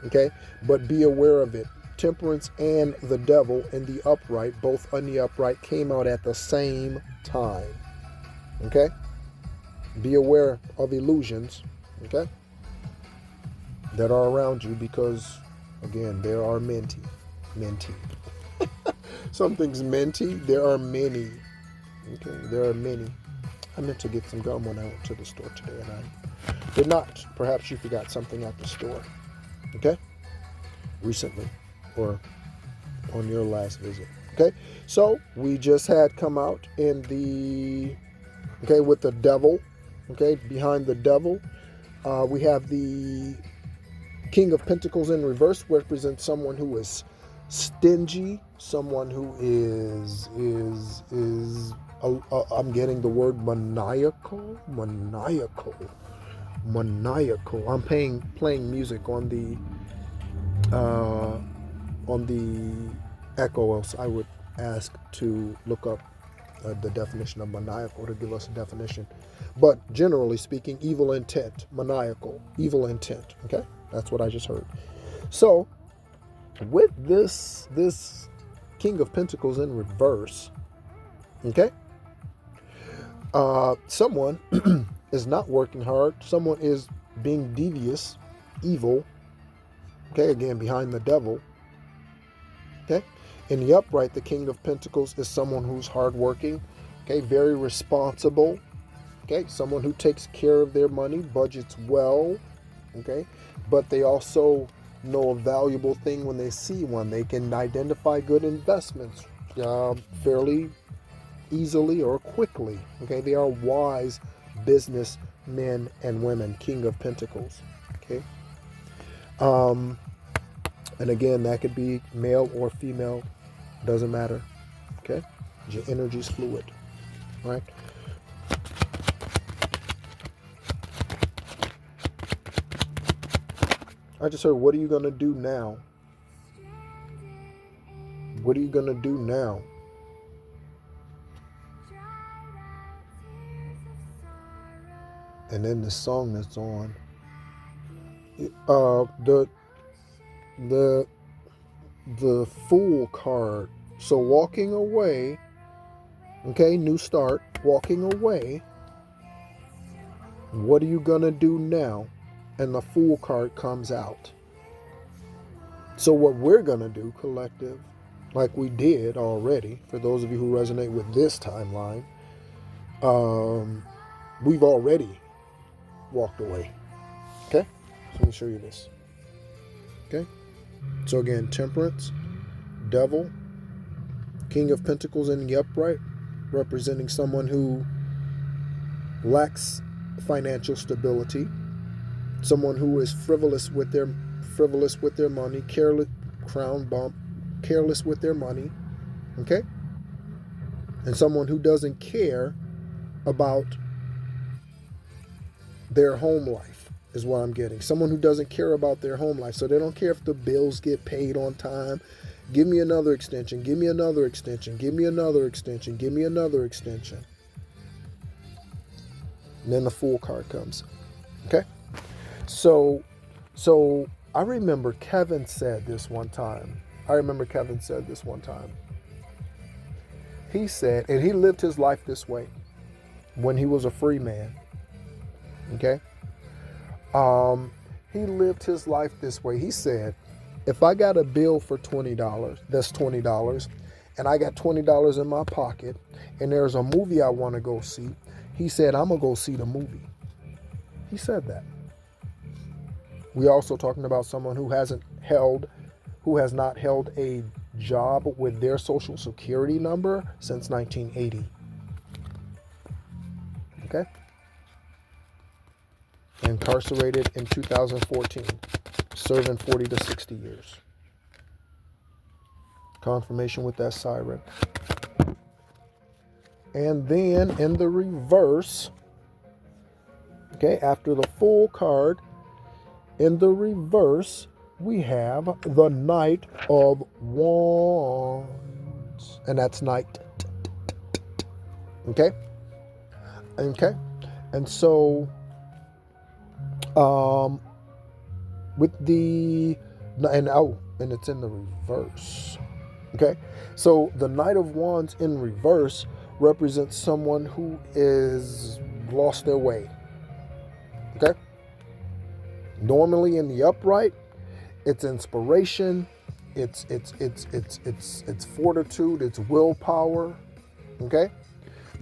Okay. But be aware of it. Temperance and the Devil in the upright, both on the upright, came out at the same time. Okay. Be aware of illusions. Okay. That are around you, because again, there are minty. Something's minty. There are many. Okay, there are many. I meant to get some gum when I went to the store today, and I did not. Perhaps you forgot something at the store. Okay, recently, or on your last visit. Okay, so we just had come out in the with the Devil. Okay, behind the Devil, we have the King of Pentacles in reverse, represents someone who is stingy, someone who is I'm getting the word maniacal. I'm playing music on the echo, else I would ask to look up the definition of maniacal to give us a definition. But generally speaking, evil intent, maniacal, evil intent. Okay, that's what I just heard. So with this King of Pentacles in reverse, okay, someone is not working hard. Someone is being devious, evil, okay, again, behind the devil, okay. In the upright, the King of Pentacles is someone who's hardworking, okay, very responsible, okay, someone who takes care of their money, budgets well, okay, but they also know a valuable thing when they see one. They can identify good investments fairly easily or quickly, okay. They are wise business men and women, King of Pentacles, okay. And again, that could be male or female, doesn't matter, okay. Your energy is fluid, right? I just heard, what are you going to do now? What are you going to do now? And then the song that's on, the Fool card. So walking away, okay, new start, walking away. What are you going to do now? And the Fool card comes out. So what we're going to do, collective, like we did already, for those of you who resonate with this timeline, we've already walked away. Okay? So let me show you this. Okay? So again, Temperance, Devil, King of Pentacles in the upright, representing someone who lacks financial stability, someone who is frivolous with their money, careless, crown bump, careless with their money, okay? And someone who doesn't care about their home life is what I'm getting. Someone who doesn't care about their home life. So they don't care if the bills get paid on time. Give me another extension. Give me another extension. Give me another extension. Give me another extension. And then the Fool card comes. Okay? So I remember Kevin said this one time. He said, and he lived his life this way when he was a free man. Okay? He lived his life this way. He said, if I got a bill for $20, that's $20, and I got $20 in my pocket, and there's a movie I want to go see, he said, I'm going to go see the movie. He said that. We're also talking about someone who has not held a job with their social security number since 1980. Okay? Incarcerated in 2014, serving 40 to 60 years. Confirmation with that siren. And then in the reverse, okay, after the Fool card, in the reverse, we have the Knight of Wands. And that's night. Okay? Okay? And so, and it's in the reverse. Okay? So the Knight of Wands in reverse represents someone who is lost their way. Okay? Normally in the upright, it's inspiration, it's fortitude, it's willpower. Okay?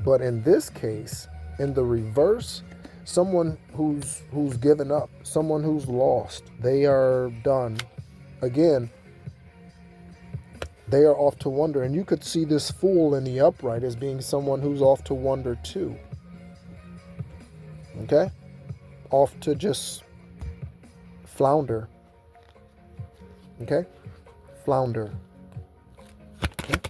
But in this case, in the reverse, someone who's given up, someone who's lost, they are done. Again, they are off to wander. And you could see this Fool in the upright as being someone who's off to wander too. Okay? Off to just flounder. Okay? Flounder. Okay?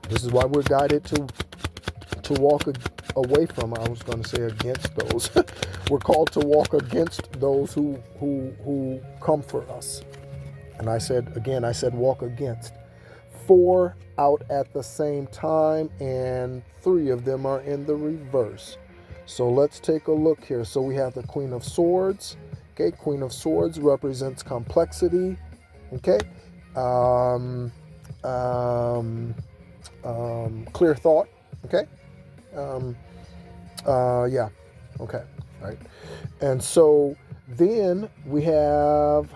This is why we're guided to walk away from, I was going to say against those. We're called to walk against those who come for us. And I said walk against. 4 out at the same time, and 3 of them are in the reverse. So let's take a look here. So we have the Queen of Swords Okay, Queen of Swords represents complexity. Okay, um, um, clear thought. Okay, um, yeah, okay, right. And so then we have,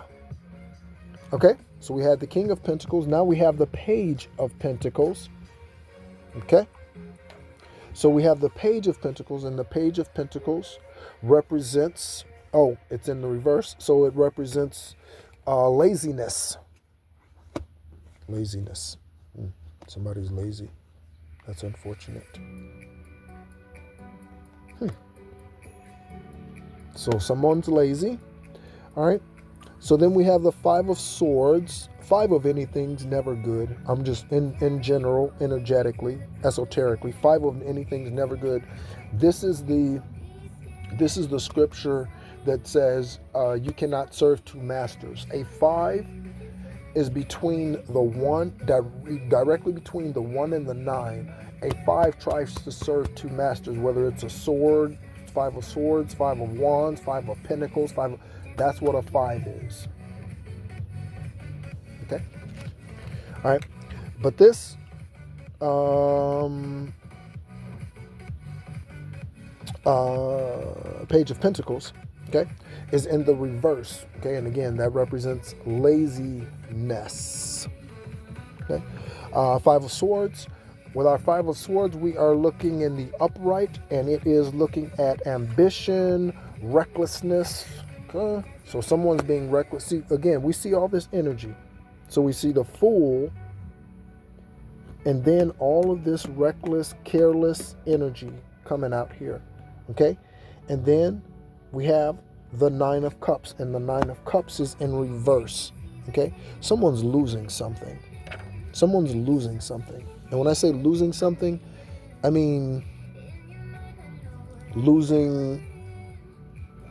okay, so we had the King of Pentacles. Now we have the Page of Pentacles. Okay, so we have the Page of Pentacles, and the Page of Pentacles represents, oh, it's in the reverse, so it represents laziness. Laziness. Somebody's lazy. That's unfortunate. So someone's lazy. All right. So then we have the Five of Swords. Five of anything's never good. I'm just in general, energetically, esoterically. Five of anything's never good. This is the scripture that says you cannot serve two masters. A five is between the one, directly between the 1 and the 9. A 5 tries to serve two masters, whether it's a sword, 5 of swords, 5 of wands, 5 of pentacles, that's what a 5 is. Okay? All right. But this Page of Pentacles, okay, is in the reverse. Okay, and again, that represents laziness. Okay, Five of Swords. With our Five of Swords, we are looking in the upright, and it is looking at ambition, recklessness. Okay? So someone's being reckless. See, again, we see all this energy. So we see the Fool, and then all of this reckless, careless energy coming out here. Okay? And then we have the Nine of Cups, and the Nine of Cups is in reverse. Okay? Someone's losing something. Someone's losing something. And when I say losing something, I mean losing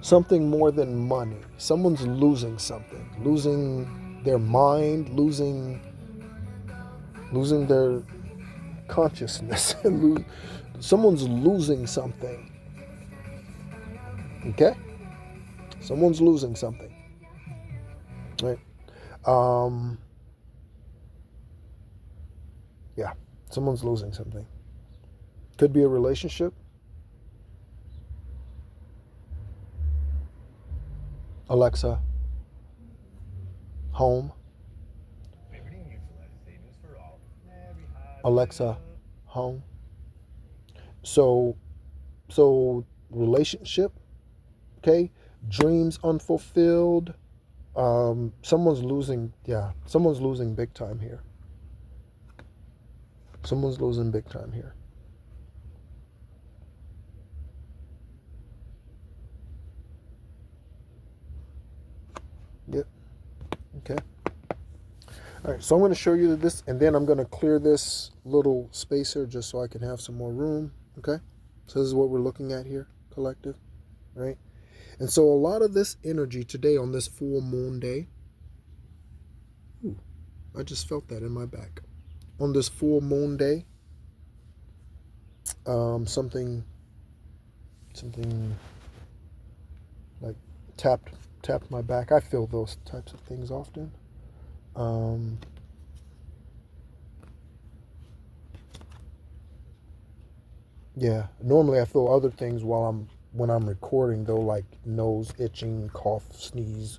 something more than money. Someone's losing something. Losing their mind, losing their consciousness. Someone's losing something. Okay? Someone's losing something. Right? Yeah, someone's losing something. Could be a relationship. Alexa, home. Alexa, home. So relationship, okay? Dreams unfulfilled. Someone's losing big time here. Someone's losing big time here. Yep. Okay. All right, so I'm going to show you this, and then I'm going to clear this little space here just so I can have some more room. Okay? So this is what we're looking at here, collective. Right? And so a lot of this energy today on this full moon day, I just felt that in my back. On this full moon day, something like tapped my back. I feel those types of things often. Yeah, normally I feel other things when I'm recording though, like nose itching, cough, sneeze,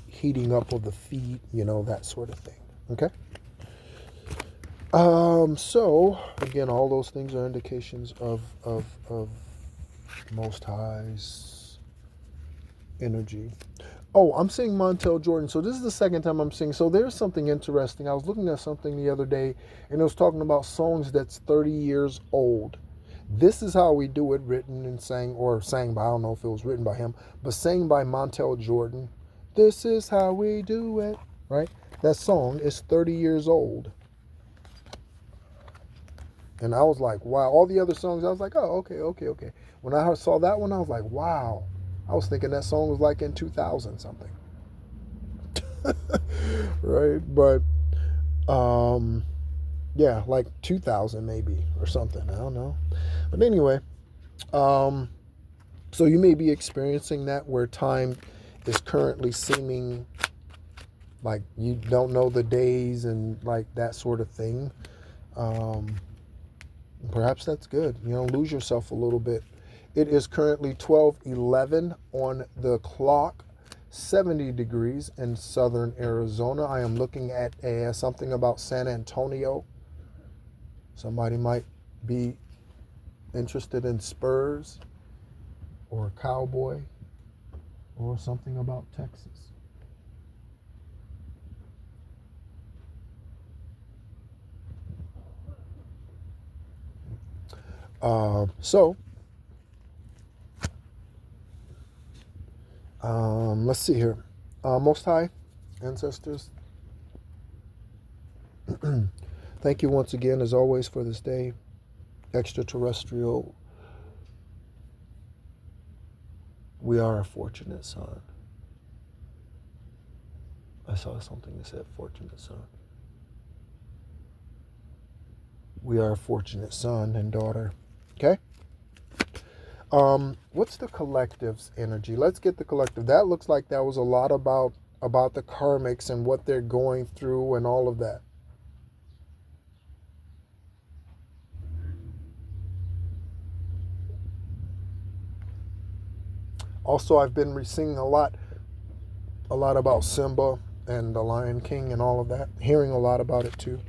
heating up of the feet, that sort of thing. Okay. So again, all those things are indications of Most High's energy. Oh, I'm seeing Montel Jordan. So this is the second time I'm seeing. So there's something interesting. I was looking at something the other day, and it was talking about songs that's 30 years old. This is how we do it, written and sang by, I don't know if it was written by him, but sang by Montel Jordan. This is how we do it, right? That song is 30 years old. And I was like, wow. All the other songs, I was like, oh, okay. When I saw that one, I was like, wow. I was thinking that song was like in 2000 something. Right? But, Yeah, like 2000 maybe or something. I don't know. But anyway, um, so you may be experiencing that where time is currently seeming like you don't know the days and like that sort of thing. Um, Perhaps that's good. You know, lose yourself a little bit. It is currently 12:11 on the clock, 70 degrees in southern Arizona. I am looking at something about San Antonio. Somebody might be interested in Spurs or a cowboy or something about Texas. So let's see here. Most High ancestors, thank you once again, as always, for this day. Extraterrestrial, we are a fortunate son. I saw something that said fortunate son. We are a fortunate son and daughter. Okay? What's the collective's energy? Let's get the collective. That looks like that was a lot about the karmics and what they're going through and all of that. Also, I've been seeing a lot about Simba and the Lion King and all of that. Hearing a lot about it too.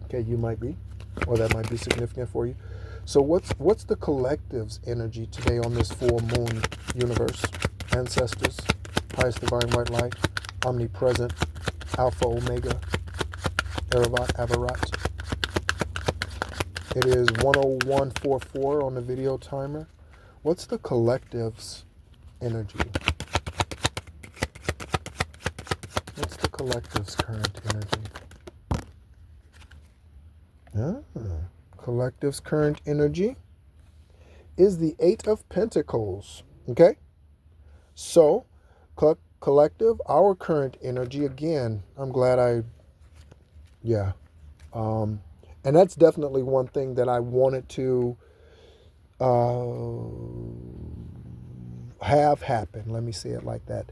Okay, you might be, or that might be significant for you. So what's the collective's energy today on this full moon universe? Ancestors, highest divine white light, omnipresent, alpha, omega, Aravat, Avarat. It is 10144 on the video timer. What's the collective's energy? What's the collective's current energy? Collective's current energy is the Eight of Pentacles. Okay? So, collective, our current energy, again, I'm glad yeah. And that's definitely one thing that I wanted to have happen. Let me say it like that.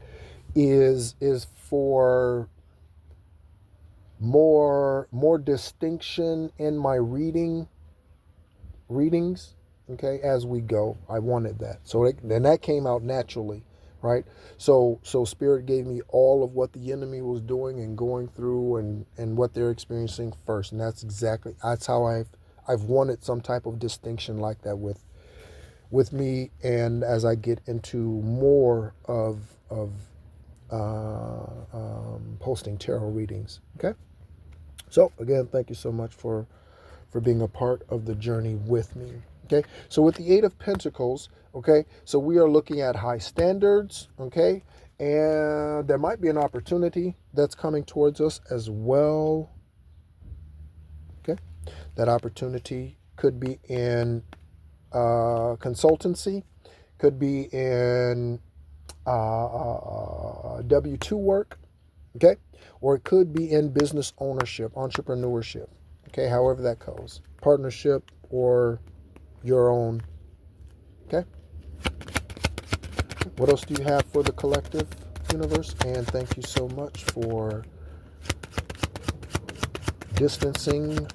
Is for more distinction in my readings, okay, as we go. I wanted that. So then that came out naturally, right? So Spirit gave me all of what the enemy was doing and going through and what they're experiencing first. And that's how I've wanted some type of distinction like that with me, and as I get into more of posting tarot readings. Okay? So again, thank you so much for being a part of the journey with me. Okay, so with the Eight of Pentacles, okay, so we are looking at high standards, okay, and there might be an opportunity that's coming towards us as well. Okay, that opportunity could be in consultancy, could be in W-2 work, okay, or it could be in business ownership, entrepreneurship, okay, however that goes, partnership or your own. Okay, what else do you have for the collective universe? And thank you so much for distancing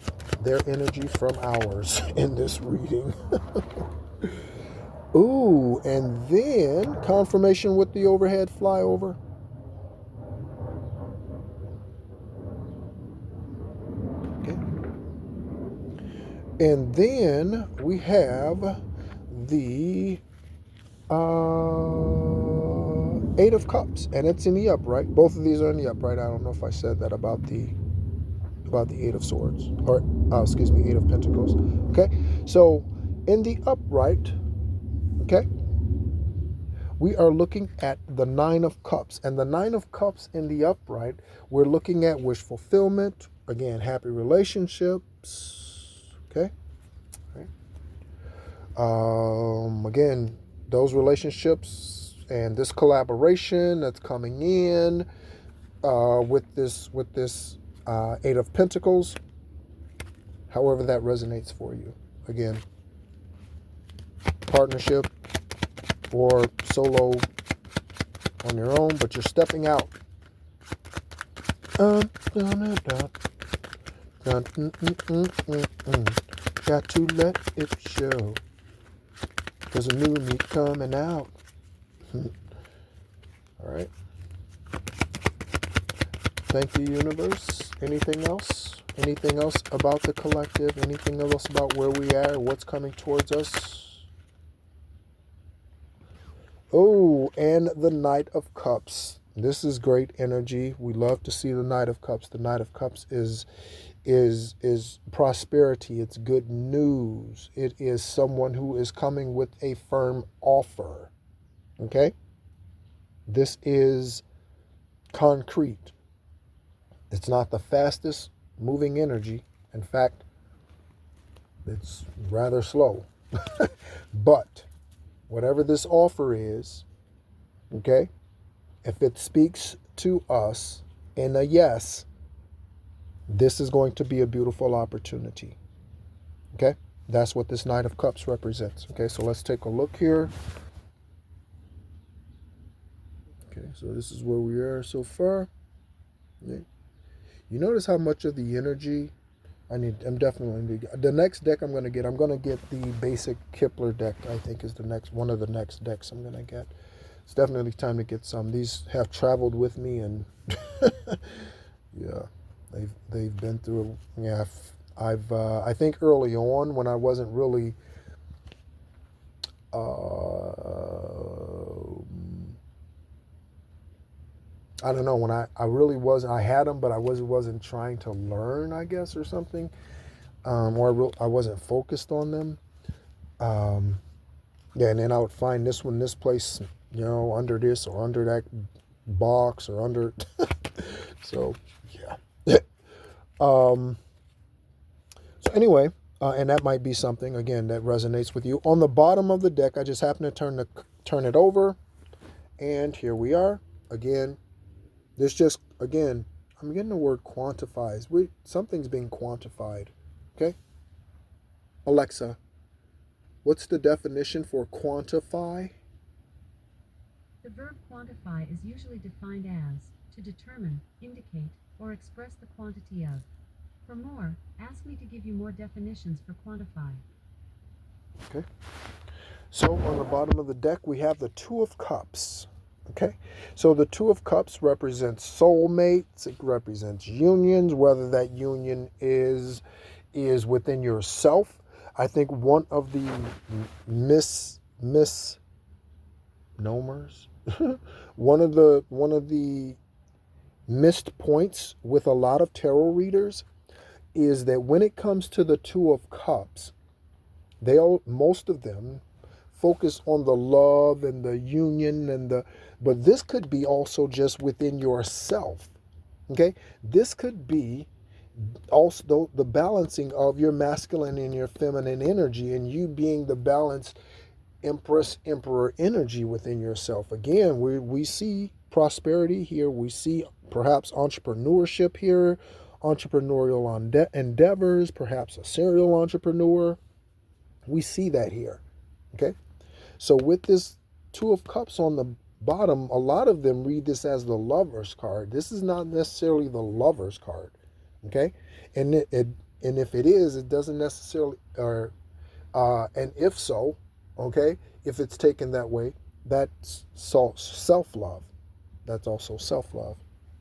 their energy from ours in this reading. Ooh, and then confirmation with the overhead flyover. Okay. And then we have the Eight of Cups, and it's in the upright. Both of these are in the upright. I don't know if I said that about the Eight of Swords, or excuse me, Eight of Pentacles. Okay, so in the upright, okay, we are looking at the Nine of Cups, and the Nine of Cups in the upright, we're looking at wish fulfillment. Again, happy relationships. Okay. Again, those relationships and this collaboration that's coming in with this Eight of Pentacles. however that resonates for you. Again, partnership or solo on your own, but you're stepping out. Got to let it show. There's a new me coming out. All right. Thank you, universe. Anything else? Anything else about the collective? Anything else about where we are? What's coming towards us? Oh, and the Knight of Cups. This is great energy. We love to see the Knight of Cups. The Knight of Cups is prosperity. It's good news. It is someone who is coming with a firm offer. Okay? This is concrete. It's not the fastest moving energy. In fact, it's rather slow. But whatever this offer is, okay, if it speaks to us in a yes, this is going to be a beautiful opportunity. Okay? That's what this Knight of Cups represents. Okay, so let's take a look here. Okay, so this is where we are so far. Okay. You notice how much of the energy I'm definitely the next deck I'm going to get the basic Kepler deck. I think is one of the next decks I'm going to get. It's definitely time to get some. These have traveled with me, and yeah, they've been through. Yeah, I think early on when I wasn't really I don't know, when I really wasn't, I had them, but I wasn't trying to learn, I guess, or something, or I wasn't focused on them. Yeah, and then I would find this one, this place, under this or under that box or under, so, yeah. So anyway, and that might be something, again, that resonates with you. On the bottom of the deck, I just happen to turn it over, and here we are, again. This just, again, I'm getting the word quantifies. Something's being quantified. Okay? Alexa, what's the definition for quantify?
The verb quantify is usually defined as to determine, indicate, or express the quantity of. For more, ask me to give you more definitions for quantify.
Okay. So on the bottom of the deck, we have the Two of Cups. Okay, so the Two of Cups represents soulmates. It represents unions, whether that union is within yourself. I think one of the misnomers, one of the missed points with a lot of tarot readers is that when it comes to the Two of Cups, most of them focus on the love and the union but this could be also just within yourself. Okay, this could be also the balancing of your masculine and your feminine energy, and you being the balanced emperor energy within yourself. Again, we see prosperity here. We see perhaps entrepreneurship here, entrepreneurial endeavors, perhaps a serial entrepreneur. We see that here. Okay, so with this Two of Cups on the bottom, a lot of them read this as the Lover's card. This is not necessarily the Lover's card, okay? And if it is, it doesn't necessarily, and if so, okay, if it's taken that way, that's self-love. That's also self-love.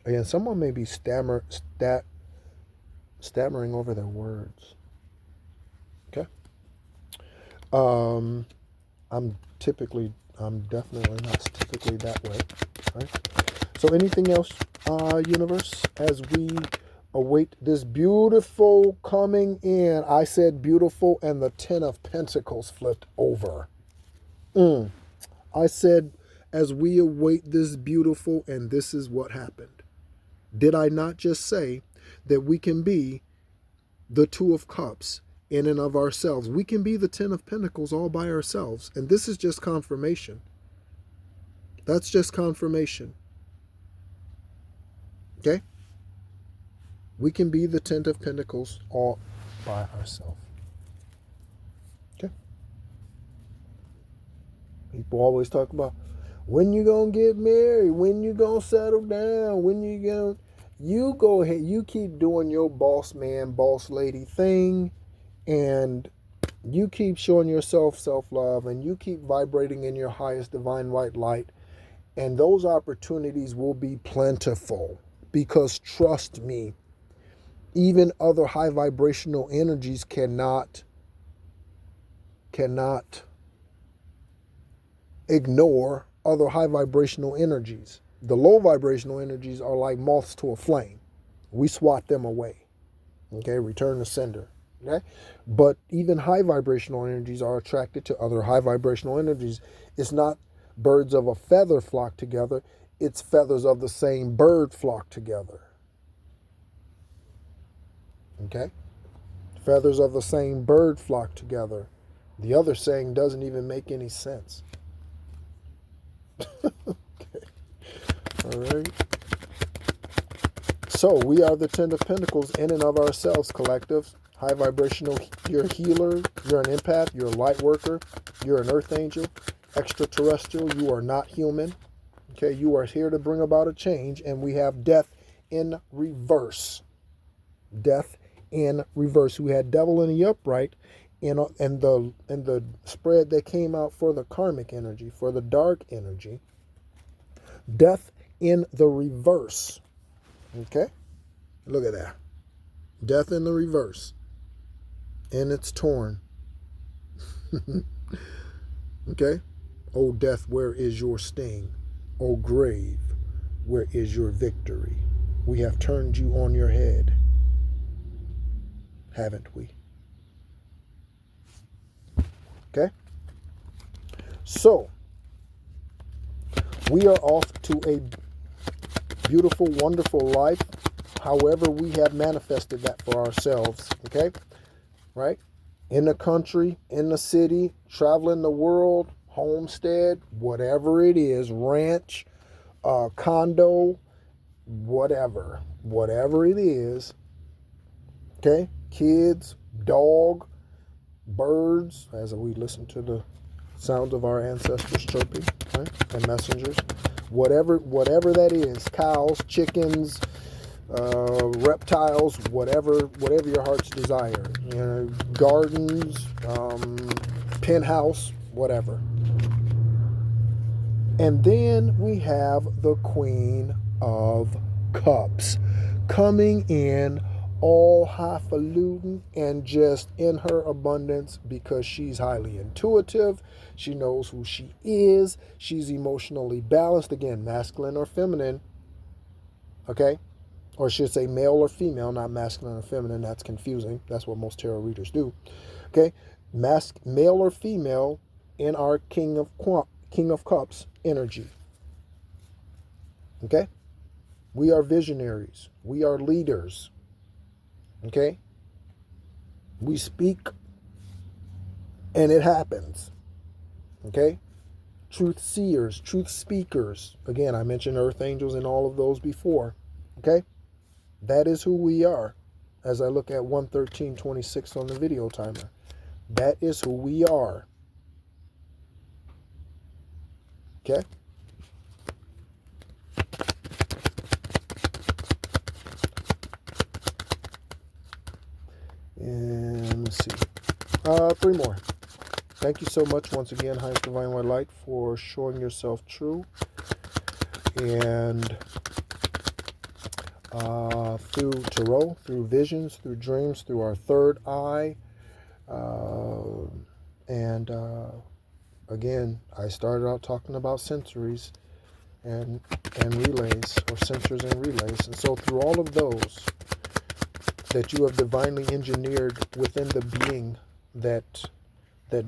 Again, someone may be stammering over their words, okay? I'm definitely not typically that way, right? So anything else, universe, as we await this beautiful coming in? I said beautiful, and the Ten of Pentacles flipped over. I said, as we await this beautiful, and this is what happened. Did I not just say that we can be the Two of Cups in and of ourselves? We can be the Ten of Pentacles all by ourselves. And this is just confirmation. That's just confirmation. Okay? We can be the Ten of Pentacles all by ourselves. Okay? People always talk about, when you gonna get married, when you gonna settle down, when you gonna... You go ahead, you keep doing your boss man, boss lady thing, and you keep showing yourself self-love, and you keep vibrating in your highest divine white light, and those opportunities will be plentiful. Because trust me, even other high vibrational energies cannot ignore other high vibrational energies. The low vibrational energies are like moths to a flame. We swat them away. Okay, return to sender. Okay, but even high vibrational energies are attracted to other high vibrational energies. It's not birds of a feather flock together, it's feathers of the same bird flock together. Okay, feathers of the same bird flock together. The other saying doesn't even make any sense. Okay. All right. So we are the Ten of Pentacles in and of ourselves, collectives. High vibrational, you're a healer, you're an empath, you're a light worker, you're an earth angel, extraterrestrial, you are not human. Okay, you are here to bring about a change, and we have death in reverse. Death in reverse. We had devil in the upright, and the spread that came out for the karmic energy, for the dark energy. Death in the reverse. Okay? Look at that. Death in the reverse. And it's torn. Okay? O death, where is your sting? O grave, where is your victory? We have turned you on your head. Haven't we? Okay? So, we are off to a beautiful, wonderful life, however we have manifested that for ourselves. Okay? Right? In the country, in the city, traveling the world, homestead, whatever it is, ranch, condo, whatever it is. Okay? Kids, dog, birds, as we listen to the sounds of our ancestors chirping, right? And messengers, whatever that is, cows, chickens, reptiles, whatever your heart's desire, gardens, penthouse, whatever. And then we have the Queen of Cups coming in all highfalutin and just in her abundance, because she's highly intuitive. She knows who she is. She's emotionally balanced. Again, masculine or feminine. Okay? Or I should say male or female, not masculine or feminine. That's confusing. That's what most tarot readers do. Okay? Male or female in our King of Cups energy. Okay? We are visionaries. We are leaders. Okay? We speak and it happens. Okay? Truth seers, truth speakers. Again, I mentioned earth angels and all of those before. Okay? That is who we are. As I look at 1:13:26 on the video timer. That is who we are. Okay? And let's see. 3 more. Thank you so much once again, Highest Divine White Light, for showing yourself true. And through tarot, through visions, through dreams, through our third eye. Again, I started out talking about sensories and relays, or sensors and relays. And so through all of those that you have divinely engineered within the being that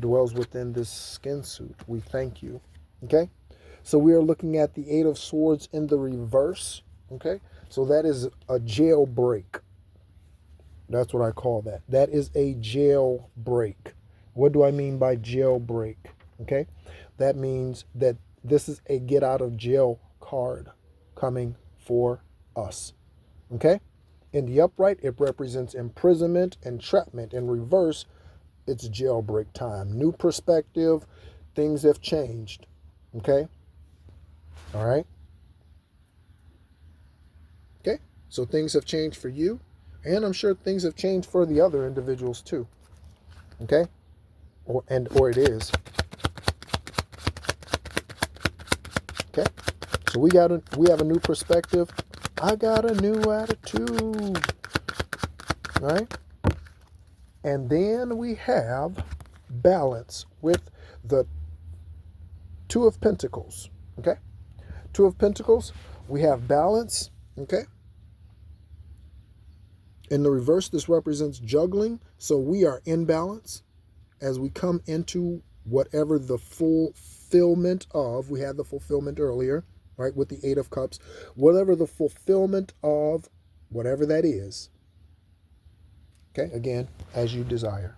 dwells within this skin suit, we thank you. Okay? So we are looking at the Eight of Swords in the reverse. Okay? So that is a jailbreak. That's what I call that. That is a jailbreak. What do I mean by jailbreak? Okay? That means that this is a get out of jail card coming for us. Okay? In the upright, it represents imprisonment, entrapment. In reverse, it's jailbreak time. New perspective, things have changed. Okay? All right? Okay? So things have changed for you, and I'm sure things have changed for the other individuals too. Okay? Or it is. Okay? So we have a new perspective. I got a new attitude. Right? And then we have balance with the Two of Pentacles. Okay? Two of Pentacles, we have balance. Okay? In the reverse, this represents juggling. So we are in balance as we come into whatever the fulfillment of, we had the fulfillment earlier, right, with the Eight of Cups, whatever the fulfillment of, whatever that is. Okay, again, as you desire,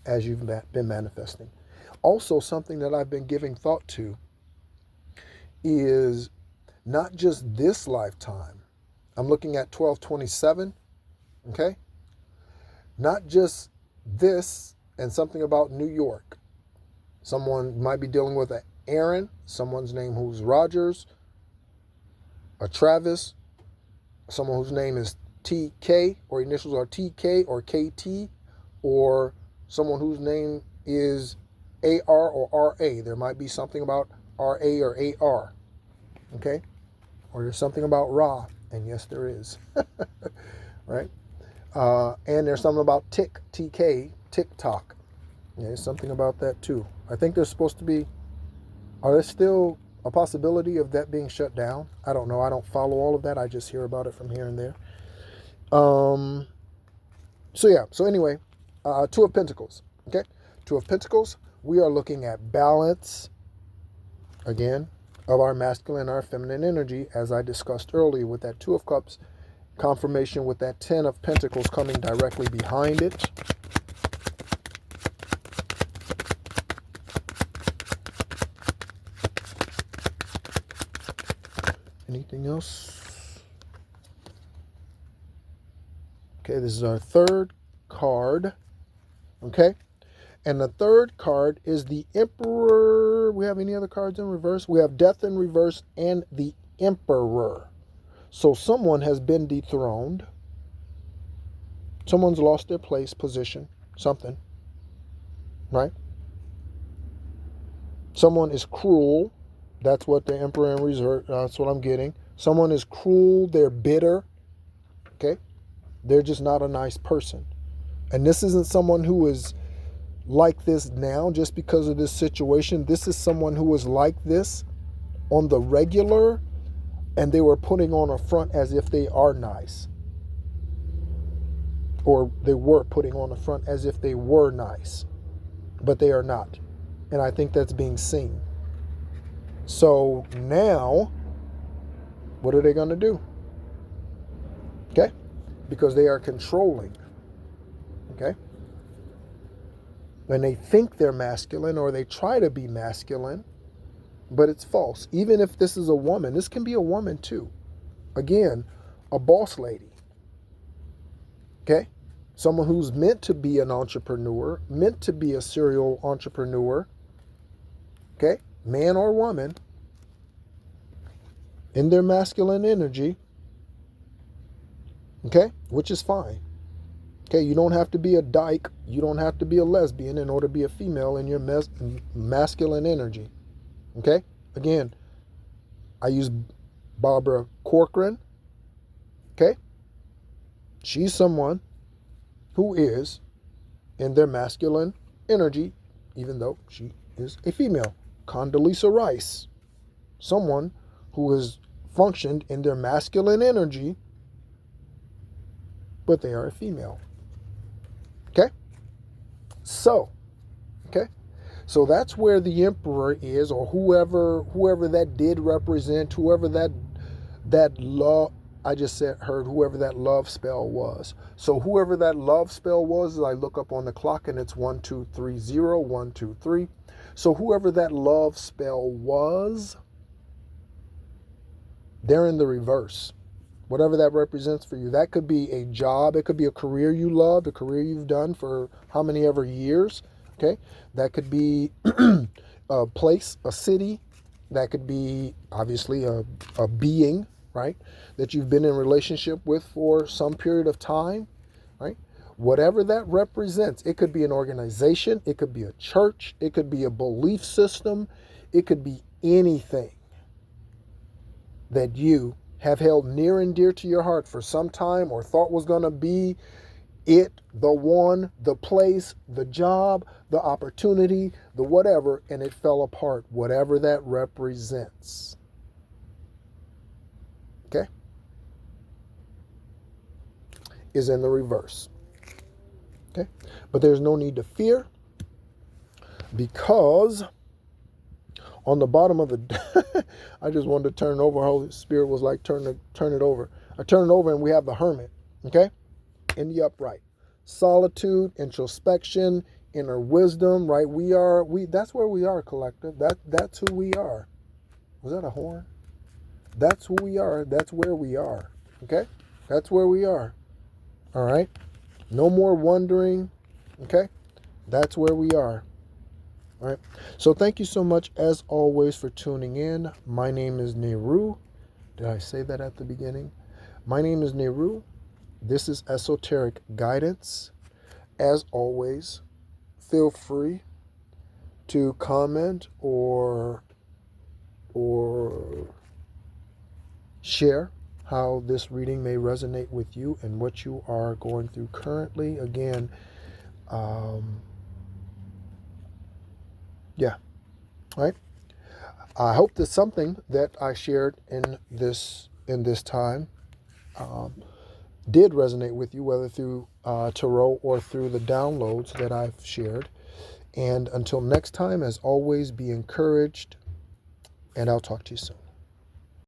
as you've been manifesting. Also, something that I've been giving thought to is not just this lifetime. I'm looking at 1227, okay? Not just this and something about New York. Someone might be dealing with an Aaron, someone's name who's Rogers, a Travis, someone whose name is TK or initials are TK or KT, or someone whose name is AR or RA. There might be something about RA or AR, okay? Or there's something about Ra, and yes, there is, right? And there's something about TK, TikTok. Yeah, there's something about that too. I think there's supposed to be, are there still a possibility of that being shut down? I don't know. I don't follow all of that. I just hear about it from here and there. So anyway, Two of Pentacles, okay? Two of Pentacles, we are looking at balance, again, of our masculine, our feminine energy, as I discussed earlier with that Two of Cups, confirmation with that Ten of Pentacles coming directly behind it. Anything else? Okay, this is our third card. Okay, and the third card is the Emperor. We have any other cards in reverse? We have Death in reverse and the Emperor. So someone has been dethroned. Someone's lost their place, position, something, right? Someone is cruel. That's what the Emperor in reserve, that's what I'm getting. Someone is cruel, they're bitter, okay? They're just not a nice person. And this isn't someone who is like this now just because of this situation. This is someone who was like this on the regular, and they were putting on a front as if they are nice. Or they were putting on a front as if they were nice, but they are not. And I think that's being seen. So now, what are they going to do? Okay? Because they are controlling. Okay? When they think they're masculine or they try to be masculine, but it's false. Even if this is a woman, this can be a woman too. Again, a boss lady. Okay? Someone who's meant to be an entrepreneur, meant to be a serial entrepreneur. Okay? Man or woman, in their masculine energy, okay, which is fine. Okay, you don't have to be a dyke, you don't have to be a lesbian in order to be a female in your masculine energy. Okay, again, I use Barbara Corcoran. Okay, she's someone who is in their masculine energy, even though she is a female. Condoleezza Rice, someone who has functioned in their masculine energy, but they are a female. Okay? So that's where the Emperor is, or whoever that did represent, whoever that love, I just heard whoever that love spell was. So whoever that love spell was, I look up on the clock and it's 1230, 123. So whoever that love spell was, they're in the reverse. whatever that represents for you. That could be a job. It could be a career you love, a career you've done for how many ever years. Okay. That could be a place, a city. That could be obviously a being, right? That you've been in relationship with for some period of time, right? Whatever that represents, it could be an organization, it could be a church, it could be a belief system, it could be anything that you have held near and dear to your heart for some time or thought was going to be it, the one, the place, the job, the opportunity, the whatever, and it fell apart, whatever that represents. Okay? Is in the reverse. Okay? But there's no need to fear, because on the bottom of the I just wanted to turn it over. Holy Spirit was like, turn it over. I turn it over and we have the hermit, okay? In the upright. Solitude, introspection, inner wisdom, right? That's where we are, collective. That's who we are. Was that a horn? That's who we are. That's where we are. Okay? That's where we are. All right? No more wondering. Okay? That's where we are. All right. So thank you so much, as always, for tuning in. My name is Nehru. Did I say that at the beginning? My name is Nehru. This is Esoteric Guidance. As always, feel free to comment or share how this reading may resonate with you and what you are going through currently. Again, yeah, right. I hope that something that I shared in this time did resonate with you, whether through tarot or through the downloads that I've shared. And until next time, as always, be encouraged, and I'll talk to you soon.